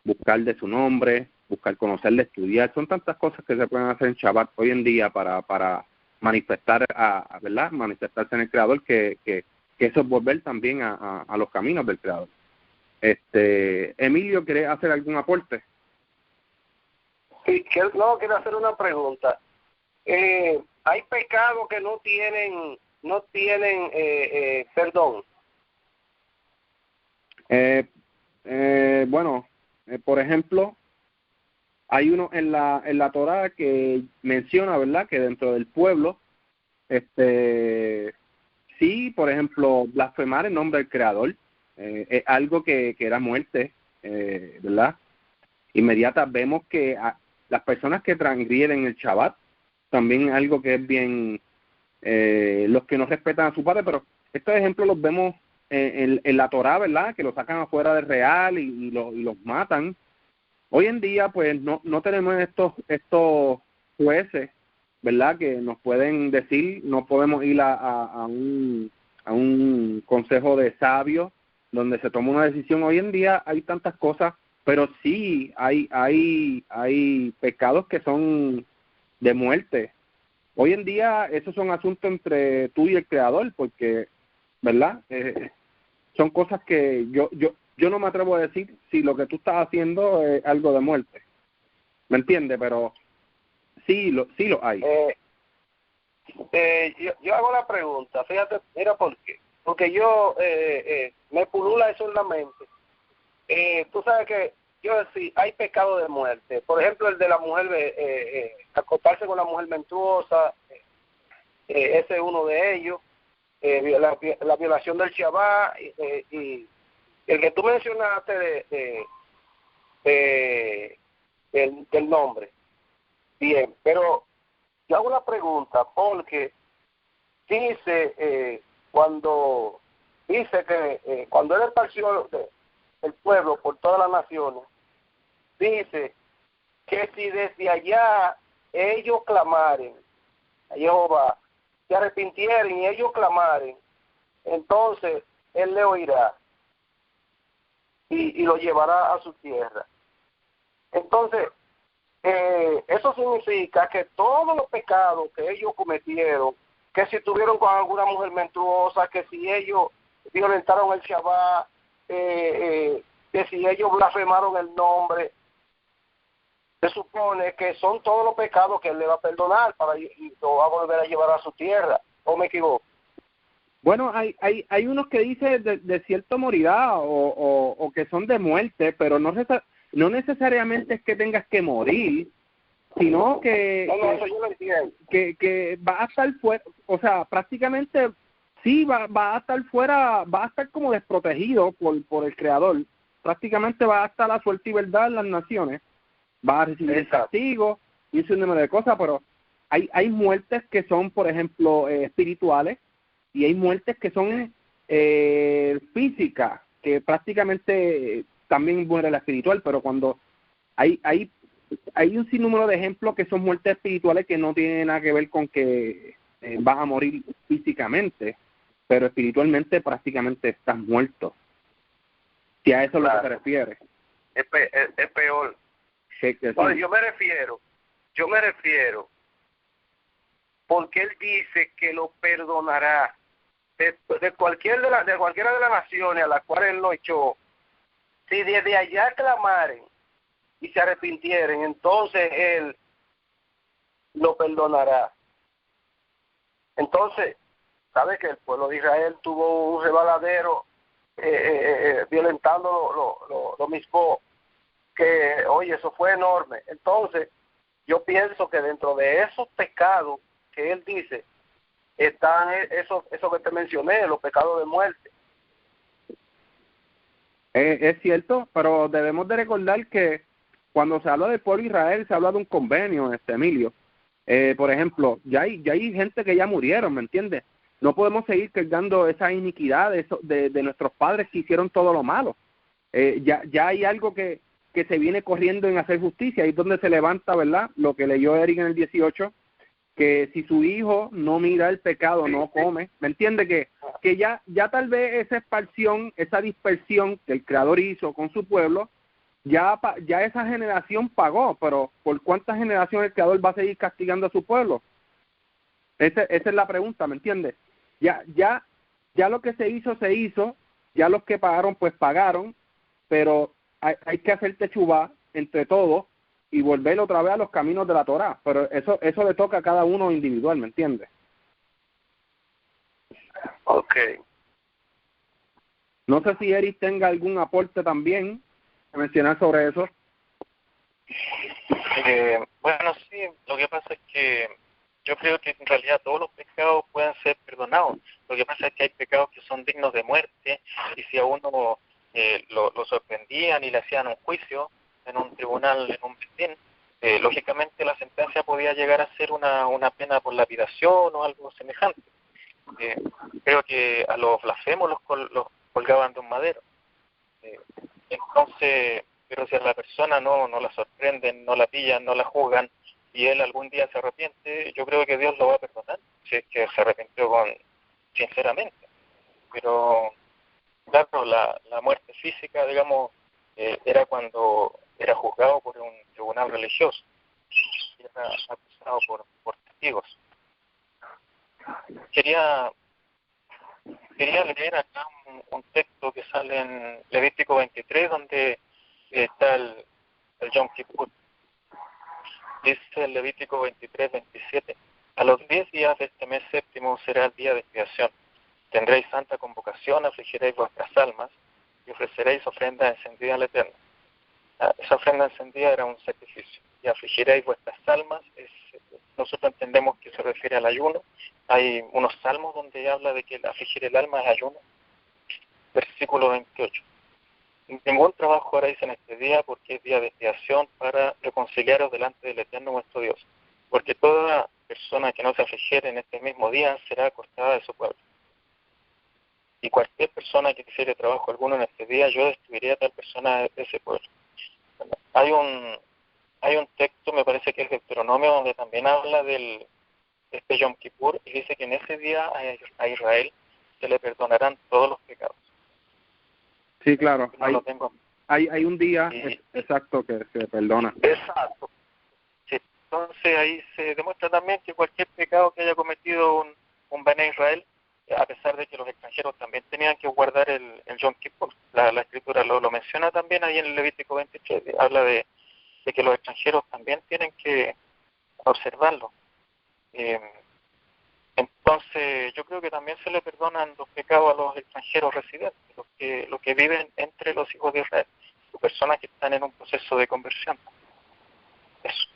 [SPEAKER 1] buscar de su nombre, buscar conocerle, estudiar. Son tantas cosas que se pueden hacer en Shabbat hoy en día para manifestar, ¿verdad?, manifestarse en el Creador, que eso es volver también a los caminos del Creador. Emilio, ¿quiere hacer algún aporte?
[SPEAKER 4] Sí, quiero hacer una pregunta. hay pecados que no tienen perdón.
[SPEAKER 1] Bueno, por ejemplo, hay uno en la Torá que menciona, ¿verdad?, que dentro del pueblo, sí, por ejemplo, blasfemar en nombre del Creador, es algo que era muerte, ¿verdad? Inmediata. Vemos que las personas que transgreden el Shabbat, también algo que es bien, los que no respetan a su padre, pero estos ejemplos los vemos en la Torá, ¿verdad?, que los sacan afuera del real y los matan. Hoy en día, pues, no tenemos estos jueces, ¿verdad?, que nos pueden decir, no podemos ir a un consejo de sabios donde se toma una decisión. Hoy en día hay tantas cosas, pero sí hay pecados que son de muerte. Hoy en día esos son asuntos entre tú y el Creador, porque, ¿verdad?, son cosas que yo no me atrevo a decir si lo que tú estás haciendo es algo de muerte, ¿me entiendes? Pero sí lo hay.
[SPEAKER 4] Yo hago la pregunta, fíjate, mira por qué. Porque yo me pulula eso en la mente. Tú sabes que yo decía, hay pecado de muerte. Por ejemplo, el de la mujer, acostarse con la mujer menstruosa, ese es uno de ellos. La violación del Shabbat, y el que tú mencionaste del nombre. Bien, pero yo hago una pregunta porque dice cuando él esparció el pueblo por todas las naciones, dice que si desde allá ellos clamaren a Jehová, se arrepintieren y ellos clamaren, entonces él le oirá y lo llevará a su tierra. Entonces, eso significa que todos los pecados que ellos cometieron, que si estuvieron con alguna mujer menstruosa, que si ellos violentaron el Shabbat, que si ellos blasfemaron el nombre, se supone que son todos los pecados que él le va a perdonar y lo va a volver a llevar a su tierra. ¿O me equivoco?
[SPEAKER 1] Bueno, hay unos que dicen de cierto morirá o que son de muerte, pero no necesariamente es que tengas que morir, sino que va a estar fuera, o sea, prácticamente sí va a estar fuera, va a estar como desprotegido por el Creador. Prácticamente va a estar a suerte y verdad en las naciones, va a recibir el castigo y un número de cosas, pero hay muertes que son, por ejemplo, espirituales, y hay muertes que son físicas, que prácticamente también muere la espiritual, pero cuando hay un sinnúmero de ejemplos que son muertes espirituales que no tienen nada que ver con que vas a morir físicamente, pero espiritualmente prácticamente estás muerto. Si a eso es lo que te refieres.
[SPEAKER 4] Es peor.
[SPEAKER 1] Sí.
[SPEAKER 4] No, yo me refiero porque él dice que lo perdonará de cualquiera de las naciones a las cuales él lo echó. Si desde allá clamaren y se arrepintieren, entonces él lo perdonará. Entonces, ¿sabe que el pueblo de Israel tuvo un rebaladero violentando lo mismo? Que, oye, eso fue enorme. Entonces, yo pienso que dentro de esos pecados que él dice, están eso que te mencioné, los pecados de muerte.
[SPEAKER 1] Es cierto, pero debemos de recordar que cuando se habla del pueblo de Israel, se habla de un convenio, Emilio. Por ejemplo, ya hay gente que ya murieron, ¿me entiendes? No podemos seguir cargando esa iniquidad de nuestros padres que hicieron todo lo malo. Ya hay algo que se viene corriendo en hacer justicia, ahí es donde se levanta, ¿verdad? Lo que leyó Eric en el 18, que si su hijo no mira el pecado, no come, ¿me entiende? Que ya tal vez esa expansión, esa dispersión que el Creador hizo con su pueblo, ya esa generación pagó, pero ¿por cuántas generaciones el Creador va a seguir castigando a su pueblo? Esa es la pregunta, ¿me entiendes? Ya lo que se hizo, ya los que pagaron, pues pagaron, pero hay que hacer techubá entre todos y volver otra vez a los caminos de la Torá, pero eso le toca a cada uno individual, ¿me entiendes?
[SPEAKER 4] Okay.
[SPEAKER 1] No sé si Eric tenga algún aporte también que mencionar sobre eso.
[SPEAKER 3] Bueno, sí, lo que pasa es que yo creo que en realidad todos los pecados pueden ser perdonados. Lo que pasa es que hay pecados que son dignos de muerte, y si a uno lo sorprendían y le hacían un juicio en un tribunal, en un festín, lógicamente la sentencia podía llegar a ser una pena por lapidación o algo semejante. Creo que a los blasfemos los colgaban de un madero. Entonces, pero si a la persona no la sorprenden, no la pillan, no la juzgan, y él algún día se arrepiente, yo creo que Dios lo va a perdonar, si es que se arrepintió sinceramente. Pero, claro, la muerte física, digamos, era cuando era juzgado por un tribunal religioso, y era acusado por testigos. Quería leer acá un texto que sale en Levítico 23, donde está el Yom Kippur. Dice el Levítico 23, 27: a los 10 días de este mes séptimo será el día de expiación. Tendréis santa convocación, afligiréis vuestras almas y ofreceréis ofrenda encendida al Eterno. Esa ofrenda encendida era un sacrificio. Y afligiréis vuestras almas, nosotros entendemos que se refiere al ayuno. Hay unos salmos donde habla de que el afligir el alma es ayuno. Versículo 28. Ningún trabajo haréis en este día, porque es día de expiación, para reconciliaros delante del Eterno vuestro Dios. Porque toda persona que no se afligiere en este mismo día será cortada de su pueblo. Y cualquier persona que hiciere trabajo alguno en este día, yo destruiré a tal persona de ese pueblo. Bueno, hay un texto, me parece que es Deuteronomio, donde también habla de este Yom Kippur, y dice que en ese día a Israel se le perdonarán todos los pecados.
[SPEAKER 1] Sí, claro.
[SPEAKER 3] No lo tengo.
[SPEAKER 1] Hay un día exacto que se perdona.
[SPEAKER 4] Exacto.
[SPEAKER 3] Sí. Entonces ahí se demuestra también que cualquier pecado que haya cometido un Bene Israel, a pesar de que los extranjeros también tenían que guardar el Yom Kippur. La Escritura lo menciona también ahí en el Levítico 23, habla de que los extranjeros también tienen que observarlo. Entonces yo creo que también se le perdonan los pecados a los extranjeros residentes, los que viven entre los hijos de Israel, las personas que están en un proceso de conversión. Eso.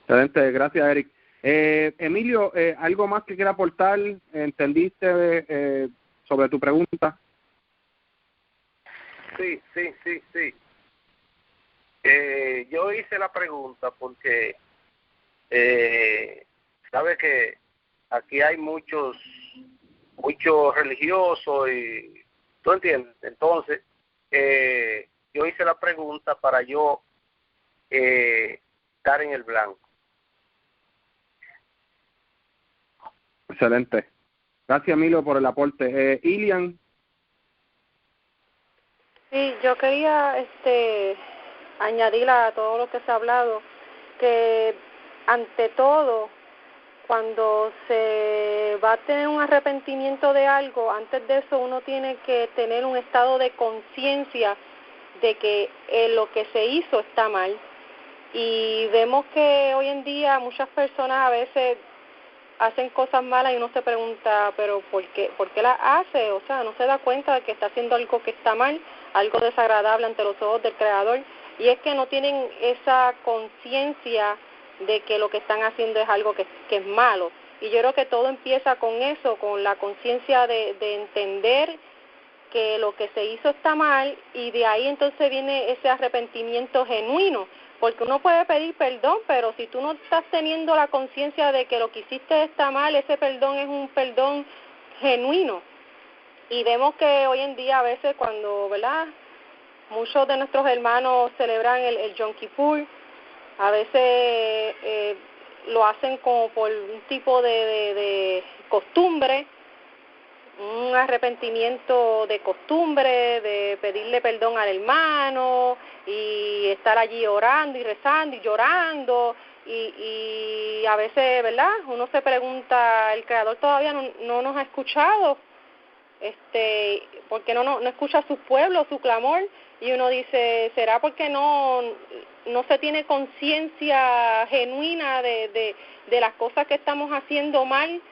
[SPEAKER 1] Excelente, gracias, Eric. Emilio, ¿algo más que quiera aportar? ¿Entendiste sobre tu pregunta?
[SPEAKER 4] Sí. Yo hice la pregunta porque sabe que aquí hay muchos religiosos y ¿tú entiendes? Entonces yo hice la pregunta para yo estar en el blanco.
[SPEAKER 1] Excelente. Gracias, Emilio, por el aporte. Ilian.
[SPEAKER 2] Sí, yo quería añadir a todo lo que se ha hablado que ante todo, cuando se va a tener un arrepentimiento de algo, antes de eso uno tiene que tener un estado de conciencia de que lo que se hizo está mal. Y vemos que hoy en día muchas personas a veces hacen cosas malas y uno se pregunta, pero ¿por qué las hace? O sea, no se da cuenta de que está haciendo algo que está mal, algo desagradable ante los ojos del Creador, y es que no tienen esa conciencia de que lo que están haciendo es algo que es malo. Y yo creo que todo empieza con eso, con la conciencia de entender que lo que se hizo está mal, y de ahí entonces viene ese arrepentimiento genuino, porque uno puede pedir perdón, pero si tú no estás teniendo la conciencia de que lo que hiciste está mal, ese perdón es un perdón genuino. Y vemos que hoy en día a veces cuando, ¿verdad?, muchos de nuestros hermanos celebran el Yom Kippur, a veces lo hacen como por un tipo de costumbre, un arrepentimiento de costumbre, de pedirle perdón al hermano y estar allí orando y rezando y llorando, y a veces, ¿verdad?, uno se pregunta, el Creador todavía no nos ha escuchado, porque no escucha a su pueblo, su clamor, y uno dice, ¿será porque no no se tiene conciencia genuina de las cosas que estamos haciendo mal,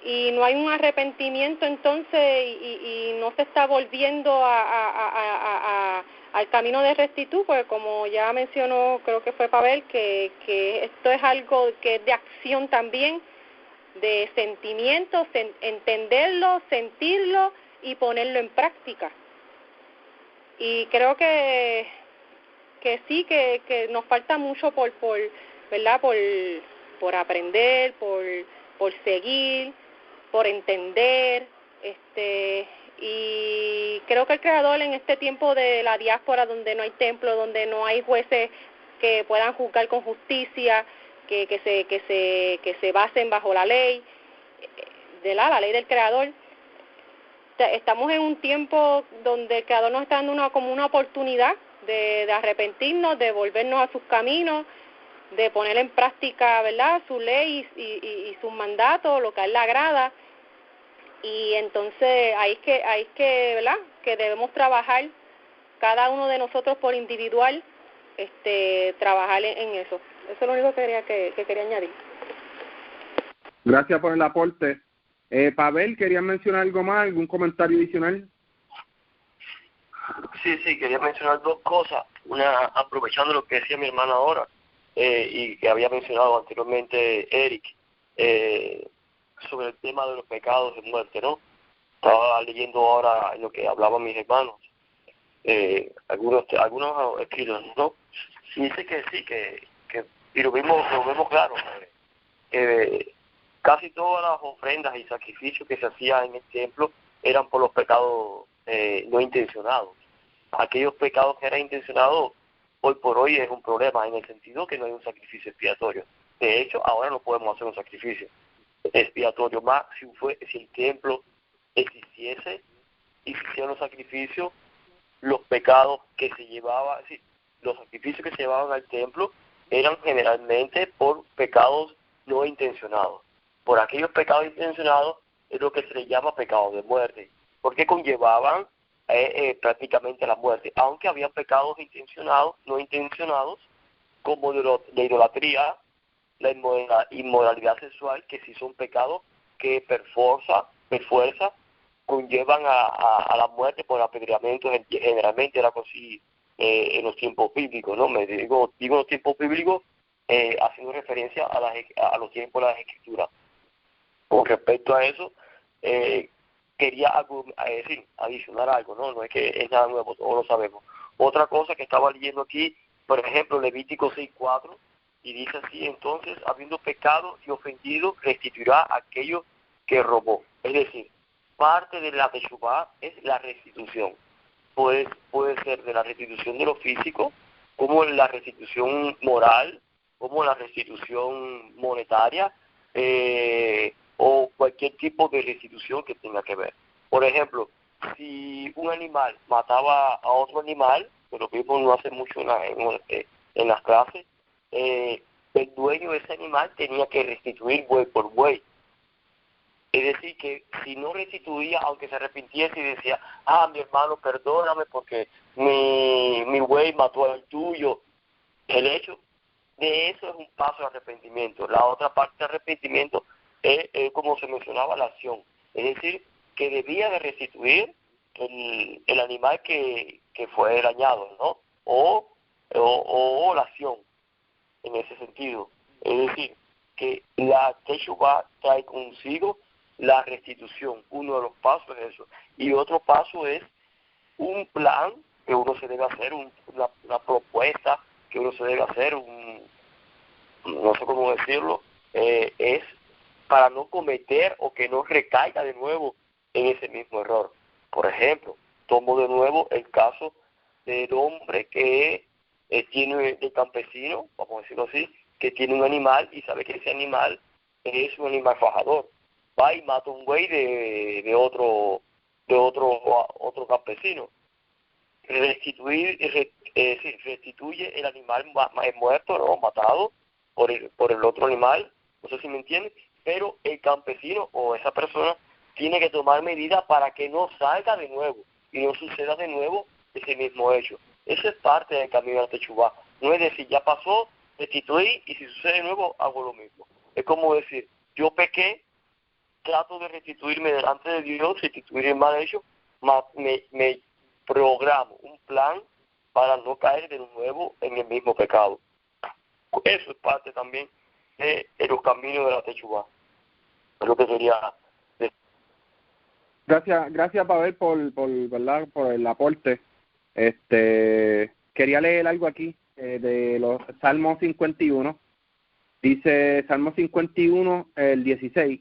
[SPEAKER 2] y no hay un arrepentimiento entonces, y no se está volviendo al camino de rectitud, pues como ya mencionó, creo que fue Pavel, que esto es algo que es de acción también, de sentimientos, entenderlo, sentirlo y ponerlo en práctica. Y creo que sí, que nos falta mucho ¿verdad? Por aprender, por seguir, por entender, y creo que el Creador, en este tiempo de la diáspora, donde no hay templo, donde no hay jueces que puedan juzgar con justicia, que se basen bajo la ley, de la ley del Creador, estamos en un tiempo donde el Creador nos está dando como una oportunidad de arrepentirnos, de volvernos a sus caminos, de poner en práctica, ¿verdad?, su ley y sus mandatos, lo que a él le agrada. Y entonces ahí es que ¿verdad?, que debemos trabajar cada uno de nosotros por individual, trabajar en eso. Eso es lo único que quería añadir.
[SPEAKER 1] Gracias por el aporte. Pavel, ¿querías mencionar algo más, algún comentario adicional?
[SPEAKER 5] Sí, quería mencionar dos cosas. Una, aprovechando lo que decía mi hermana ahora, y que había mencionado anteriormente Eric, sobre el tema de los pecados de muerte, ¿no? Estaba leyendo ahora lo que hablaban mis hermanos, algunos escritos, ¿no? Y dice que sí, y lo vemos claro, casi todas las ofrendas y sacrificios que se hacían en el templo eran por los pecados no intencionados. Aquellos pecados que eran intencionados, hoy por hoy es un problema, en el sentido que no hay un sacrificio expiatorio. De hecho, ahora no podemos hacer un sacrificio expiatorio más si el templo existiese y se hicieran los sacrificios, los pecados que se llevaban, los sacrificios que se llevaban al templo eran generalmente por pecados no intencionados. Por aquellos pecados intencionados es lo que se le llama pecados de muerte, porque conllevaban prácticamente la muerte, aunque había pecados no intencionados, como de idolatría, la inmoralidad sexual, que sí son pecados que per fuerza conllevan a la muerte por apedreamiento. Generalmente era así en los tiempos bíblicos, ¿no? Digo los tiempos bíblicos haciendo referencia a los tiempos de las Escrituras. Con respecto a eso, quería adicionar algo, ¿no? No es que es nada nuevo, todos lo sabemos. Otra cosa que estaba leyendo aquí, por ejemplo, Levítico 6:4, y dice así: entonces, habiendo pecado y ofendido, restituirá a aquello que robó. Es decir, parte de la Teshuvá es la restitución. Puede ser de la restitución de lo físico, como la restitución moral, como la restitución monetaria, o cualquier tipo de restitución que tenga que ver. Por ejemplo, si un animal mataba a otro animal, que lo vimos no hace mucho en las clases, el dueño de ese animal tenía que restituir buey por buey. Es decir, que si no restituía, aunque se arrepintiese y decía: mi hermano, perdóname porque mi buey mató al tuyo, el hecho de eso es un paso de arrepentimiento. La otra parte de arrepentimiento es como se mencionaba, la acción. Es decir, que debía de restituir el animal que fue dañado, ¿no? O la acción, en ese sentido. Es decir, que la Teshuvá trae consigo la restitución. Uno de los pasos es eso. Y otro paso es un plan que uno se debe hacer, una propuesta que uno se debe hacer, no sé cómo decirlo, es para no cometer o que no recaiga de nuevo en ese mismo error. Por ejemplo, tomo de nuevo el caso del hombre que tiene, el campesino, vamos a decirlo así, que tiene un animal y sabe que ese animal es un animal fajador. Va y mata un buey de otro campesino. Restituye el animal muerto, ¿no?, matado por el otro animal, no sé si me entienden, pero el campesino o esa persona tiene que tomar medidas para que no salga de nuevo y no suceda de nuevo ese mismo hecho. Esa es parte del camino de la Techuvá. No es decir, ya pasó, restituí, y si sucede de nuevo, hago lo mismo. Es como decir, yo pequé, trato de restituirme delante de Dios, restituir el mal hecho, me programo un plan para no caer de nuevo en el mismo pecado. Eso es parte también de los caminos de la Techuvá. Es lo que quería decir.
[SPEAKER 1] Gracias Pavel ¿verdad? Por el aporte. Quería leer algo aquí de los Salmos 51. Dice Salmo 51, el 16.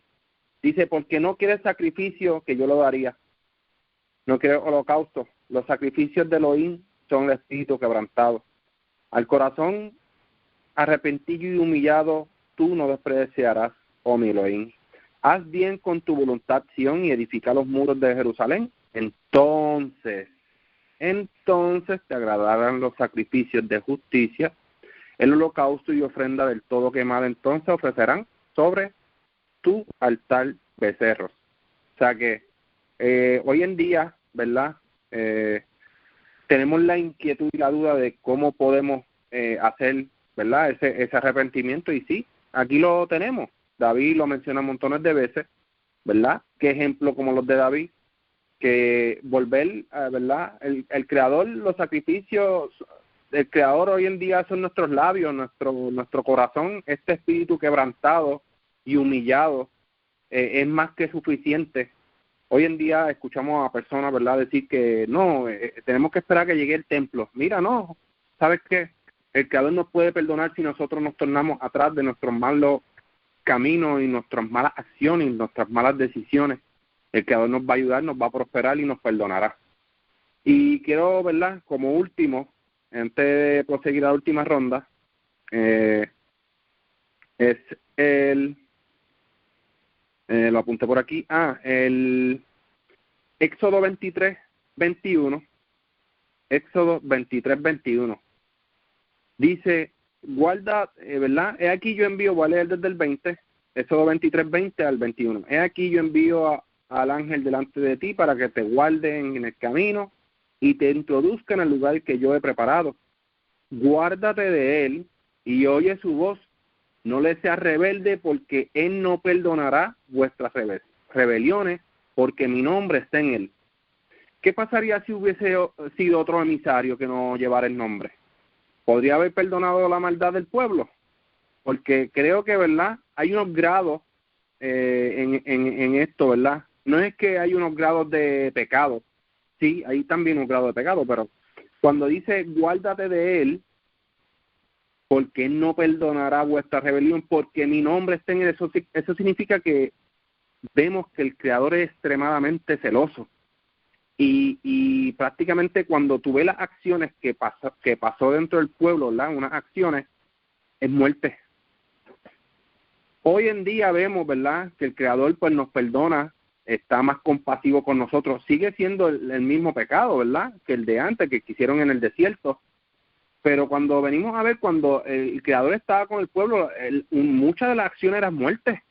[SPEAKER 1] Dice, porque no quiere sacrificio, que yo lo daría. No quiere holocausto. Los sacrificios de Elohim son el espíritu quebrantado. Al corazón arrepentido y humillado, tú no despreciarás, oh mi Elohim. Haz bien con tu voluntad, Sión, y edifica los muros de Jerusalén. Entonces te agradarán los sacrificios de justicia, el holocausto y ofrenda del todo quemada. Entonces ofrecerán sobre tu altar becerros. O sea que hoy en día, ¿verdad? Tenemos la inquietud y la duda de cómo podemos hacer, ¿verdad? Ese arrepentimiento, y sí, aquí lo tenemos. David lo menciona montones de veces, ¿verdad? ¿Qué ejemplo como los de David? Que volver, ¿verdad? El Creador, los sacrificios, el Creador hoy en día son nuestros labios, nuestro corazón, este espíritu quebrantado y humillado es más que suficiente. Hoy en día escuchamos a personas, ¿verdad?, decir que no, tenemos que esperar a que llegue el templo. Mira, no, ¿sabes qué? El Creador nos puede perdonar si nosotros nos tornamos atrás de nuestros malos caminos y nuestras malas acciones y nuestras malas decisiones. El Creador nos va a ayudar, nos va a prosperar y nos perdonará. Y quiero, ¿verdad?, como último, antes de proseguir a la última ronda, es lo apunté por aquí, el Éxodo 23:21. Éxodo 23:21. Dice, guarda, ¿verdad? He aquí yo envío, voy a leer desde el 20, Éxodo 23:20 al 21. He aquí yo envío al ángel delante de ti para que te guarde en el camino y te introduzca en el lugar que yo he preparado. Guárdate de él y oye su voz. No le seas rebelde, porque él no perdonará vuestras rebeliones, porque mi nombre está en él. ¿Qué pasaría si hubiese sido otro emisario que no llevara el nombre? ¿Podría haber perdonado la maldad del pueblo? Porque creo que, ¿verdad?, hay unos grados en esto, ¿verdad? No es que hay unos grados de pecado. Sí, hay también un grado de pecado, pero cuando dice guárdate de él, porque él no perdonará vuestra rebelión, porque mi nombre está en él, eso significa que vemos que el Creador es extremadamente celoso. Y prácticamente cuando tú ves las acciones que pasó dentro del pueblo, ¿verdad?, unas acciones, es muerte. Hoy en día vemos, ¿verdad?, que el Creador pues nos perdona, está más compasivo con nosotros. Sigue siendo el mismo pecado, ¿verdad?, que el de antes, que hicieron en el desierto. Pero cuando venimos a ver, cuando el Creador estaba con el pueblo, muchas de las acciones eran muertes,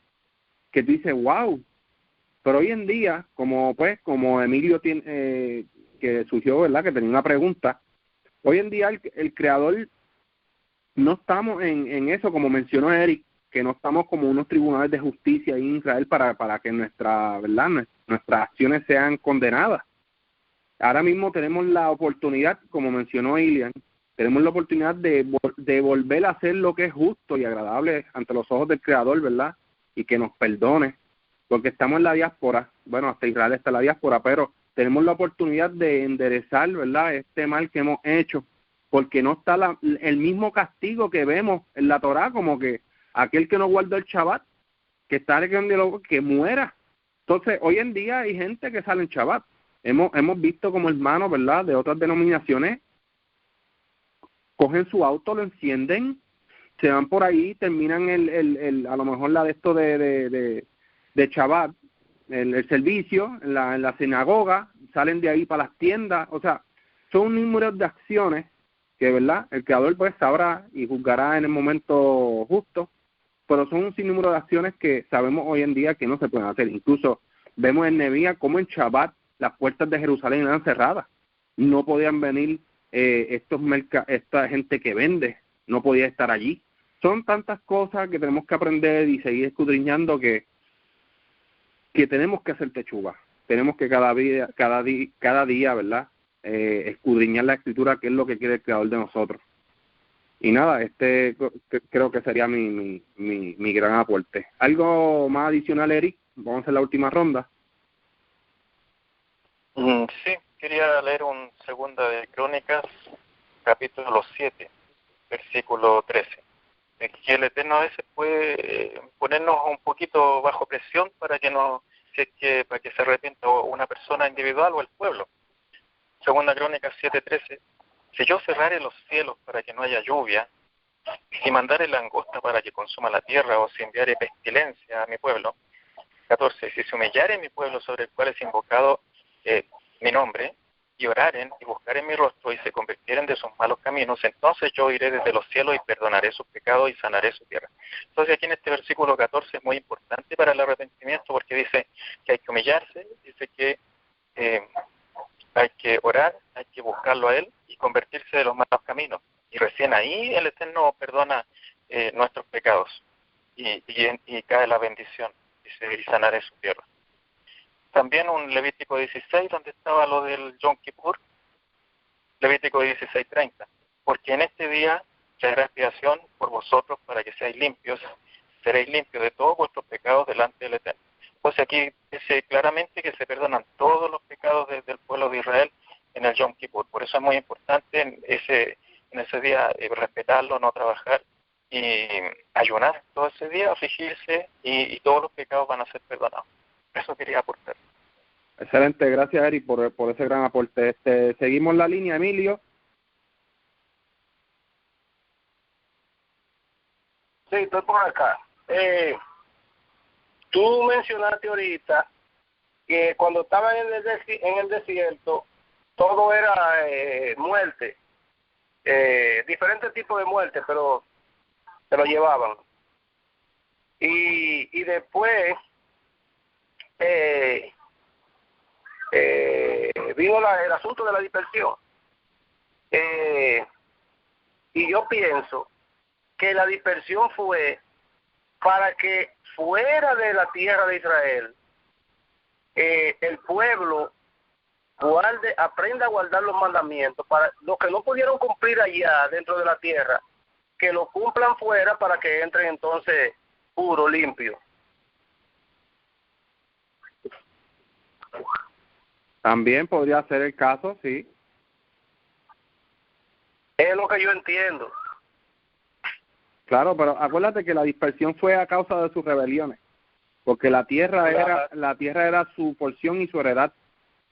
[SPEAKER 1] que tú dices, wow. Pero hoy en día, como Emilio tiene, que surgió, ¿verdad?, que tenía una pregunta, hoy en día el Creador, no estamos en eso, como mencionó Eric, que no estamos como unos tribunales de justicia en Israel para que nuestras acciones sean condenadas. Ahora mismo tenemos la oportunidad, como mencionó Ilian, tenemos la oportunidad de volver a hacer lo que es justo y agradable ante los ojos del Creador, ¿verdad? Y que nos perdone, porque estamos en la diáspora, bueno, hasta Israel está en la diáspora, pero tenemos la oportunidad de enderezar, ¿verdad?, este mal que hemos hecho, porque no está el mismo castigo que vemos en la Torá, como que aquel que no guardó el Shabbat, que está que muera. Entonces, hoy en día hay gente que sale en Shabbat. Hemos visto como hermanos, ¿verdad?, de otras denominaciones, cogen su auto, lo encienden, se van por ahí, terminan a lo mejor la de esto de Shabbat, el servicio en la sinagoga, salen de ahí para las tiendas. O sea, son un número de acciones que, ¿verdad?, el Creador pues sabrá y juzgará en el momento justo, pero son un sinnúmero de acciones que sabemos hoy en día que no se pueden hacer. Incluso vemos en Nehemías cómo en Shabbat las puertas de Jerusalén eran cerradas, no podían venir esta gente que vende no podía estar allí. Son tantas cosas que tenemos que aprender y seguir escudriñando que tenemos que hacer techuga. Tenemos que cada día, ¿verdad? Escudriñar la escritura, que es lo que quiere el Creador de nosotros. Y nada, creo que sería mi gran aporte. ¿Algo más adicional, Eric? Vamos a hacer la última ronda.
[SPEAKER 3] Sí, quería leer un segunda de Crónicas, capítulo 7, versículo 13. Que el Eterno a veces puede ponernos un poquito bajo presión para que para que se arrepienta una persona individual o el pueblo. Segunda Crónicas 7:13. Si yo cerrare los cielos para que no haya lluvia, si mandare langosta para que consuma la tierra, o si enviare pestilencia a mi pueblo. 14. Si se humillare mi pueblo sobre el cual es invocado mi nombre, y oraren y buscaren mi rostro y se convirtieren de sus malos caminos, entonces yo iré desde los cielos y perdonaré sus pecados y sanaré su tierra. Entonces aquí en este versículo 14 es muy importante para el arrepentimiento, porque dice que hay que humillarse, dice que hay que orar, hay que buscarlo a Él y convertirse de los malos caminos. Y recién ahí el Eterno perdona nuestros pecados y cae la bendición, dice, y sanaré su tierra. También un Levítico 16, donde estaba lo del Yom Kippur, Levítico 16:30. Porque en este día traerá expiación por vosotros para que seáis limpios, seréis limpios de todos vuestros pecados delante del Eterno. Entonces aquí dice claramente que se perdonan todos los pecados del pueblo de Israel en el Yom Kippur. Por eso es muy importante en ese día respetarlo, no trabajar y ayunar todo ese día, afligirse y todos los pecados van a ser perdonados. Eso quería aportar.
[SPEAKER 1] Excelente, gracias Eric por ese gran aporte. Seguimos la línea, Emilio.
[SPEAKER 4] Sí, estoy por acá. Tú mencionaste ahorita que cuando estaban en el desierto, todo era muerte, diferentes tipos de muerte, pero se lo llevaban. Y después vino el asunto de la dispersión. Y yo pienso que la dispersión fue para que fuera de la tierra de Israel el pueblo aprenda a guardar los mandamientos, para los que no pudieron cumplir allá dentro de la tierra, que lo cumplan fuera para que entren entonces puro, limpio.
[SPEAKER 1] También podría ser el caso, sí.
[SPEAKER 4] Es lo que yo entiendo.
[SPEAKER 1] Claro, pero acuérdate que la dispersión fue a causa de sus rebeliones, porque la tierra era su porción y su heredad,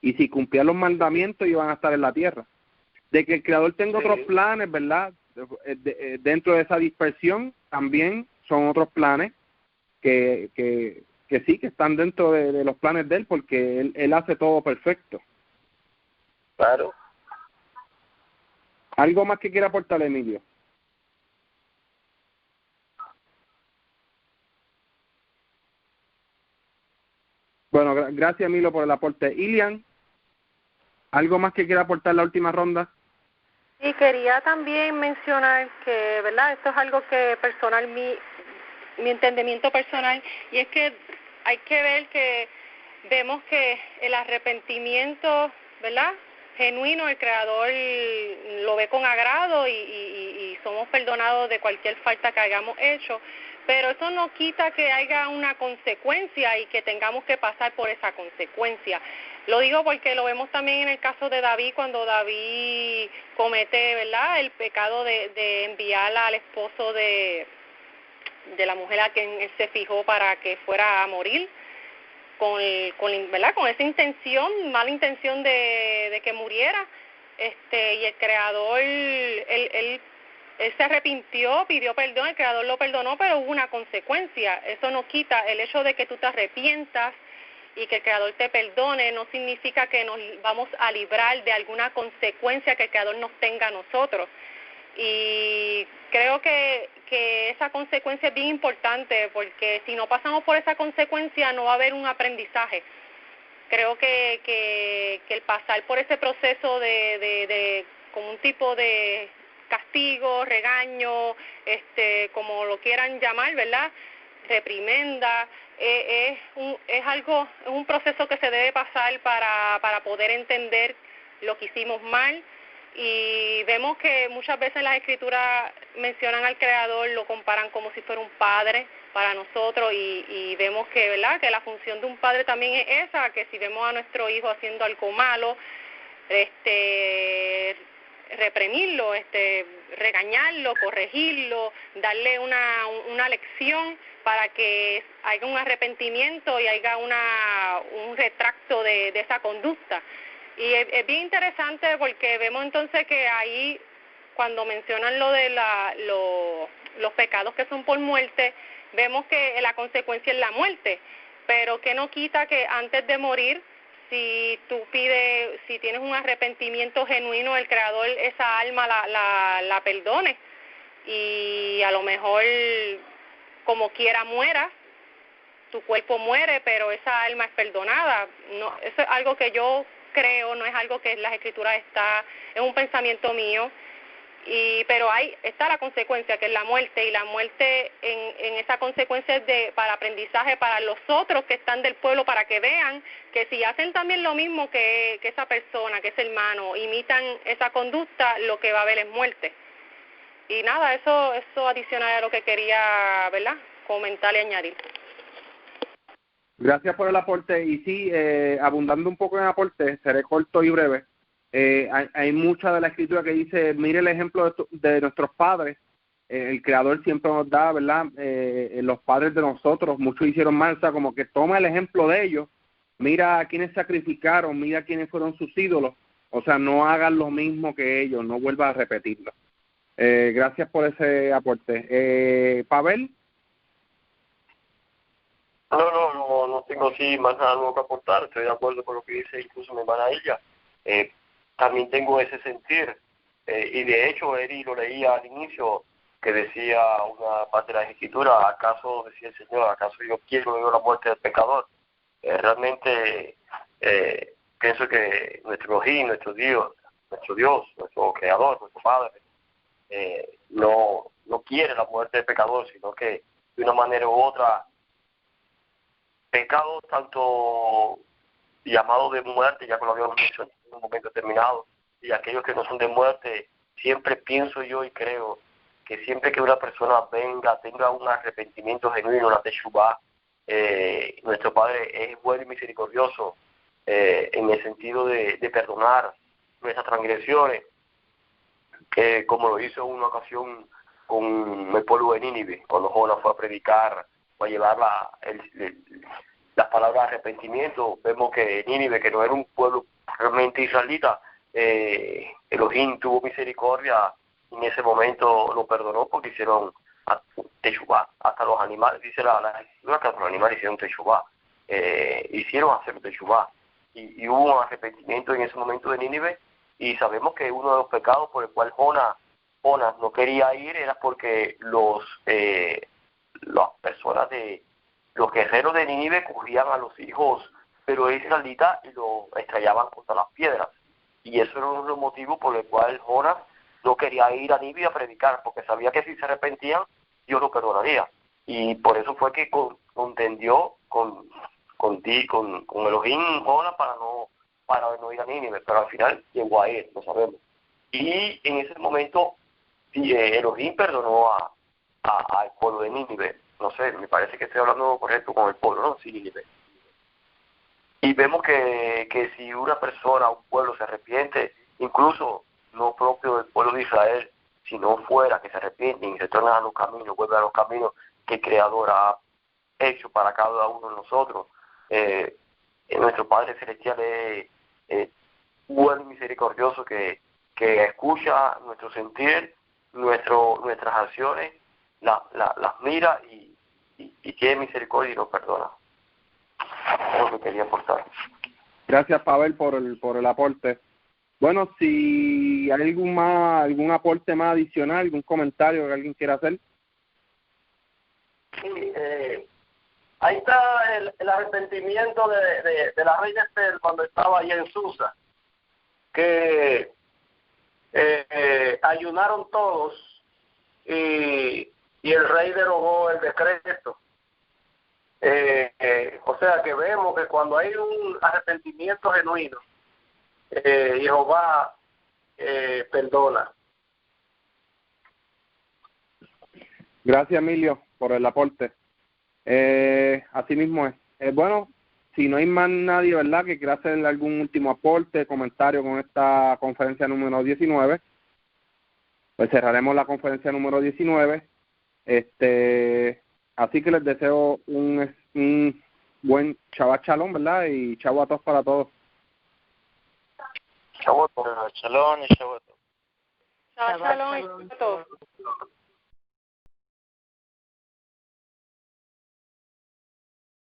[SPEAKER 1] y si cumplían los mandamientos iban a estar en la tierra. De que el Creador tenga otros planes, ¿verdad? Dentro de esa dispersión también son otros planes que sí, que están dentro de los planes de Él, porque Él hace todo perfecto.
[SPEAKER 4] Claro.
[SPEAKER 1] ¿Algo más que quiera aportar, Emilio? Bueno, gracias, Emilio, por el aporte. Ilian, ¿algo más que quiera aportar la última ronda?
[SPEAKER 2] Y quería también mencionar que, ¿verdad? Esto es algo que personal, mi entendimiento personal, y es que hay que ver que vemos que el arrepentimiento, ¿verdad?, genuino, el Creador lo ve con agrado y somos perdonados de cualquier falta que hayamos hecho, pero eso no quita que haya una consecuencia y que tengamos que pasar por esa consecuencia. Lo digo porque lo vemos también en el caso de David, cuando David comete, ¿verdad?, el pecado de enviar al esposo de la mujer a quien él se fijó para que fuera a morir, ¿verdad?, con esa intención, mala intención de que muriera, y el Creador, él se arrepintió, pidió perdón, el Creador lo perdonó, pero hubo una consecuencia. Eso no quita el hecho de que tú te arrepientas y que el Creador te perdone, no significa que nos vamos a librar de alguna consecuencia que el Creador nos tenga a nosotros. Y creo que esa consecuencia es bien importante, porque si no pasamos por esa consecuencia no va a haber un aprendizaje. Creo que el pasar por ese proceso de como un tipo de castigo, regaño, como lo quieran llamar, ¿verdad? Reprimenda, es un proceso que se debe pasar para poder entender lo que hicimos mal, y vemos que muchas veces las escrituras mencionan al Creador, lo comparan como si fuera un padre para nosotros, y vemos que, ¿verdad?, que la función de un padre también es esa, que si vemos a nuestro hijo haciendo algo malo, reprimirlo, regañarlo, corregirlo, darle una lección para que haya un arrepentimiento y haya un retracto de esa conducta. Y es bien interesante porque vemos entonces que ahí, cuando mencionan lo de los pecados que son por muerte, vemos que la consecuencia es la muerte, pero que no quita que antes de morir, si tienes un arrepentimiento genuino, el Creador esa alma la perdone, y a lo mejor como quiera muera, tu cuerpo muere, pero esa alma es perdonada. No, eso es algo que yo creo, no es algo que en las escrituras es un pensamiento mío, pero ahí está la consecuencia, que es la muerte, y la muerte en esa consecuencia es para aprendizaje para los otros que están del pueblo, para que vean que si hacen también lo mismo que esa persona, que ese hermano, imitan esa conducta, lo que va a haber es muerte. Y nada, eso adicional a lo que quería, ¿verdad?, comentar y añadir.
[SPEAKER 1] Gracias por el aporte, y sí, abundando un poco en aporte, seré corto y breve. Hay mucha de la escritura que dice, mire el ejemplo de nuestros padres, el Creador siempre nos da, ¿verdad?, los padres de nosotros, muchos hicieron mal, o sea, como que toma el ejemplo de ellos, mira a quienes sacrificaron, mira a quienes fueron sus ídolos, o sea, no hagan lo mismo que ellos, no vuelvas a repetirlo. Gracias por ese aporte. Pavel.
[SPEAKER 5] No tengo sí más nada nuevo que aportar. Estoy de acuerdo con lo que dice incluso mi hermana ella. También tengo ese sentir, y de hecho Eri lo leía al inicio, que decía una parte de la escritura, ¿acaso, decía el Señor, acaso yo quiero la muerte del pecador? Realmente pienso que nuestro Elohim, nuestro Dios, nuestro Creador, nuestro Padre, no quiere la muerte del pecador, sino que de una manera u otra, pecados tanto llamados de muerte, ya que lo habíamos mencionado en un momento determinado, y aquellos que no son de muerte, siempre pienso yo y creo que siempre que una persona tenga un arrepentimiento genuino, una teshuvá, nuestro Padre es bueno y misericordioso, en el sentido de perdonar nuestras transgresiones, como lo hizo en una ocasión con el pueblo de Nínive, cuando Jonás fue a predicar, fue a llevar las palabras de arrepentimiento. Vemos que Nínive, que no era un pueblo realmente israelita, Elohim tuvo misericordia, y en ese momento lo perdonó porque hicieron teshuvá. Hasta los animales, dice la escritura que los animales hicieron teshuvá, hicieron hacer teshuvá, y hubo un arrepentimiento en ese momento de Nínive. Y sabemos que uno de los pecados por el cual Jonás no quería ir era porque las personas los guerreros de Nínive cogían a los hijos pero israelitas y los estrellaban contra las piedras, y eso era uno de los motivos por el cual Jonás no quería ir a Nínive a predicar, porque sabía que si se arrepentían Dios lo perdonaría, y por eso fue que contendió con Elohim Jonás para no ir a Nínive, pero al final llegó a ir, lo sabemos. Y en ese momento Elohim perdonó al pueblo de Nínive. No sé, me parece que estoy hablando correcto con el pueblo, ¿no? Sí, Nínive. Y vemos que si una persona, un pueblo se arrepiente, incluso no propio del pueblo de Israel, sino fuera, que se arrepienten y retornan a los caminos, vuelven a los caminos que el Creador ha hecho para cada uno de nosotros, nuestro Padre Celestial es bueno y misericordioso, que escucha nuestro sentir, nuestras acciones, las mira y tiene misericordia y nos perdona. Es lo que quería aportar.
[SPEAKER 1] Gracias, Pavel, por el aporte. Bueno, si hay algún aporte más adicional, algún comentario que alguien quiera hacer.
[SPEAKER 4] Sí, ahí está el arrepentimiento de la reina Esther cuando estaba allá en Susa, que ayunaron todos y el rey derogó el decreto. O sea que vemos que cuando hay un arrepentimiento genuino, Jehová perdona.
[SPEAKER 1] Gracias, Emilio, por el aporte. Así mismo es. Bueno, si no hay más nadie, ¿verdad?, que quiera hacer algún último aporte, comentario con esta conferencia número 19, pues cerraremos la conferencia número 19. Así que les deseo un buen Shabbat Shalom, ¿verdad? Y chavo a todos para todos.
[SPEAKER 3] Shalom y Shabbat.
[SPEAKER 2] Shabbat Shalom y a todos.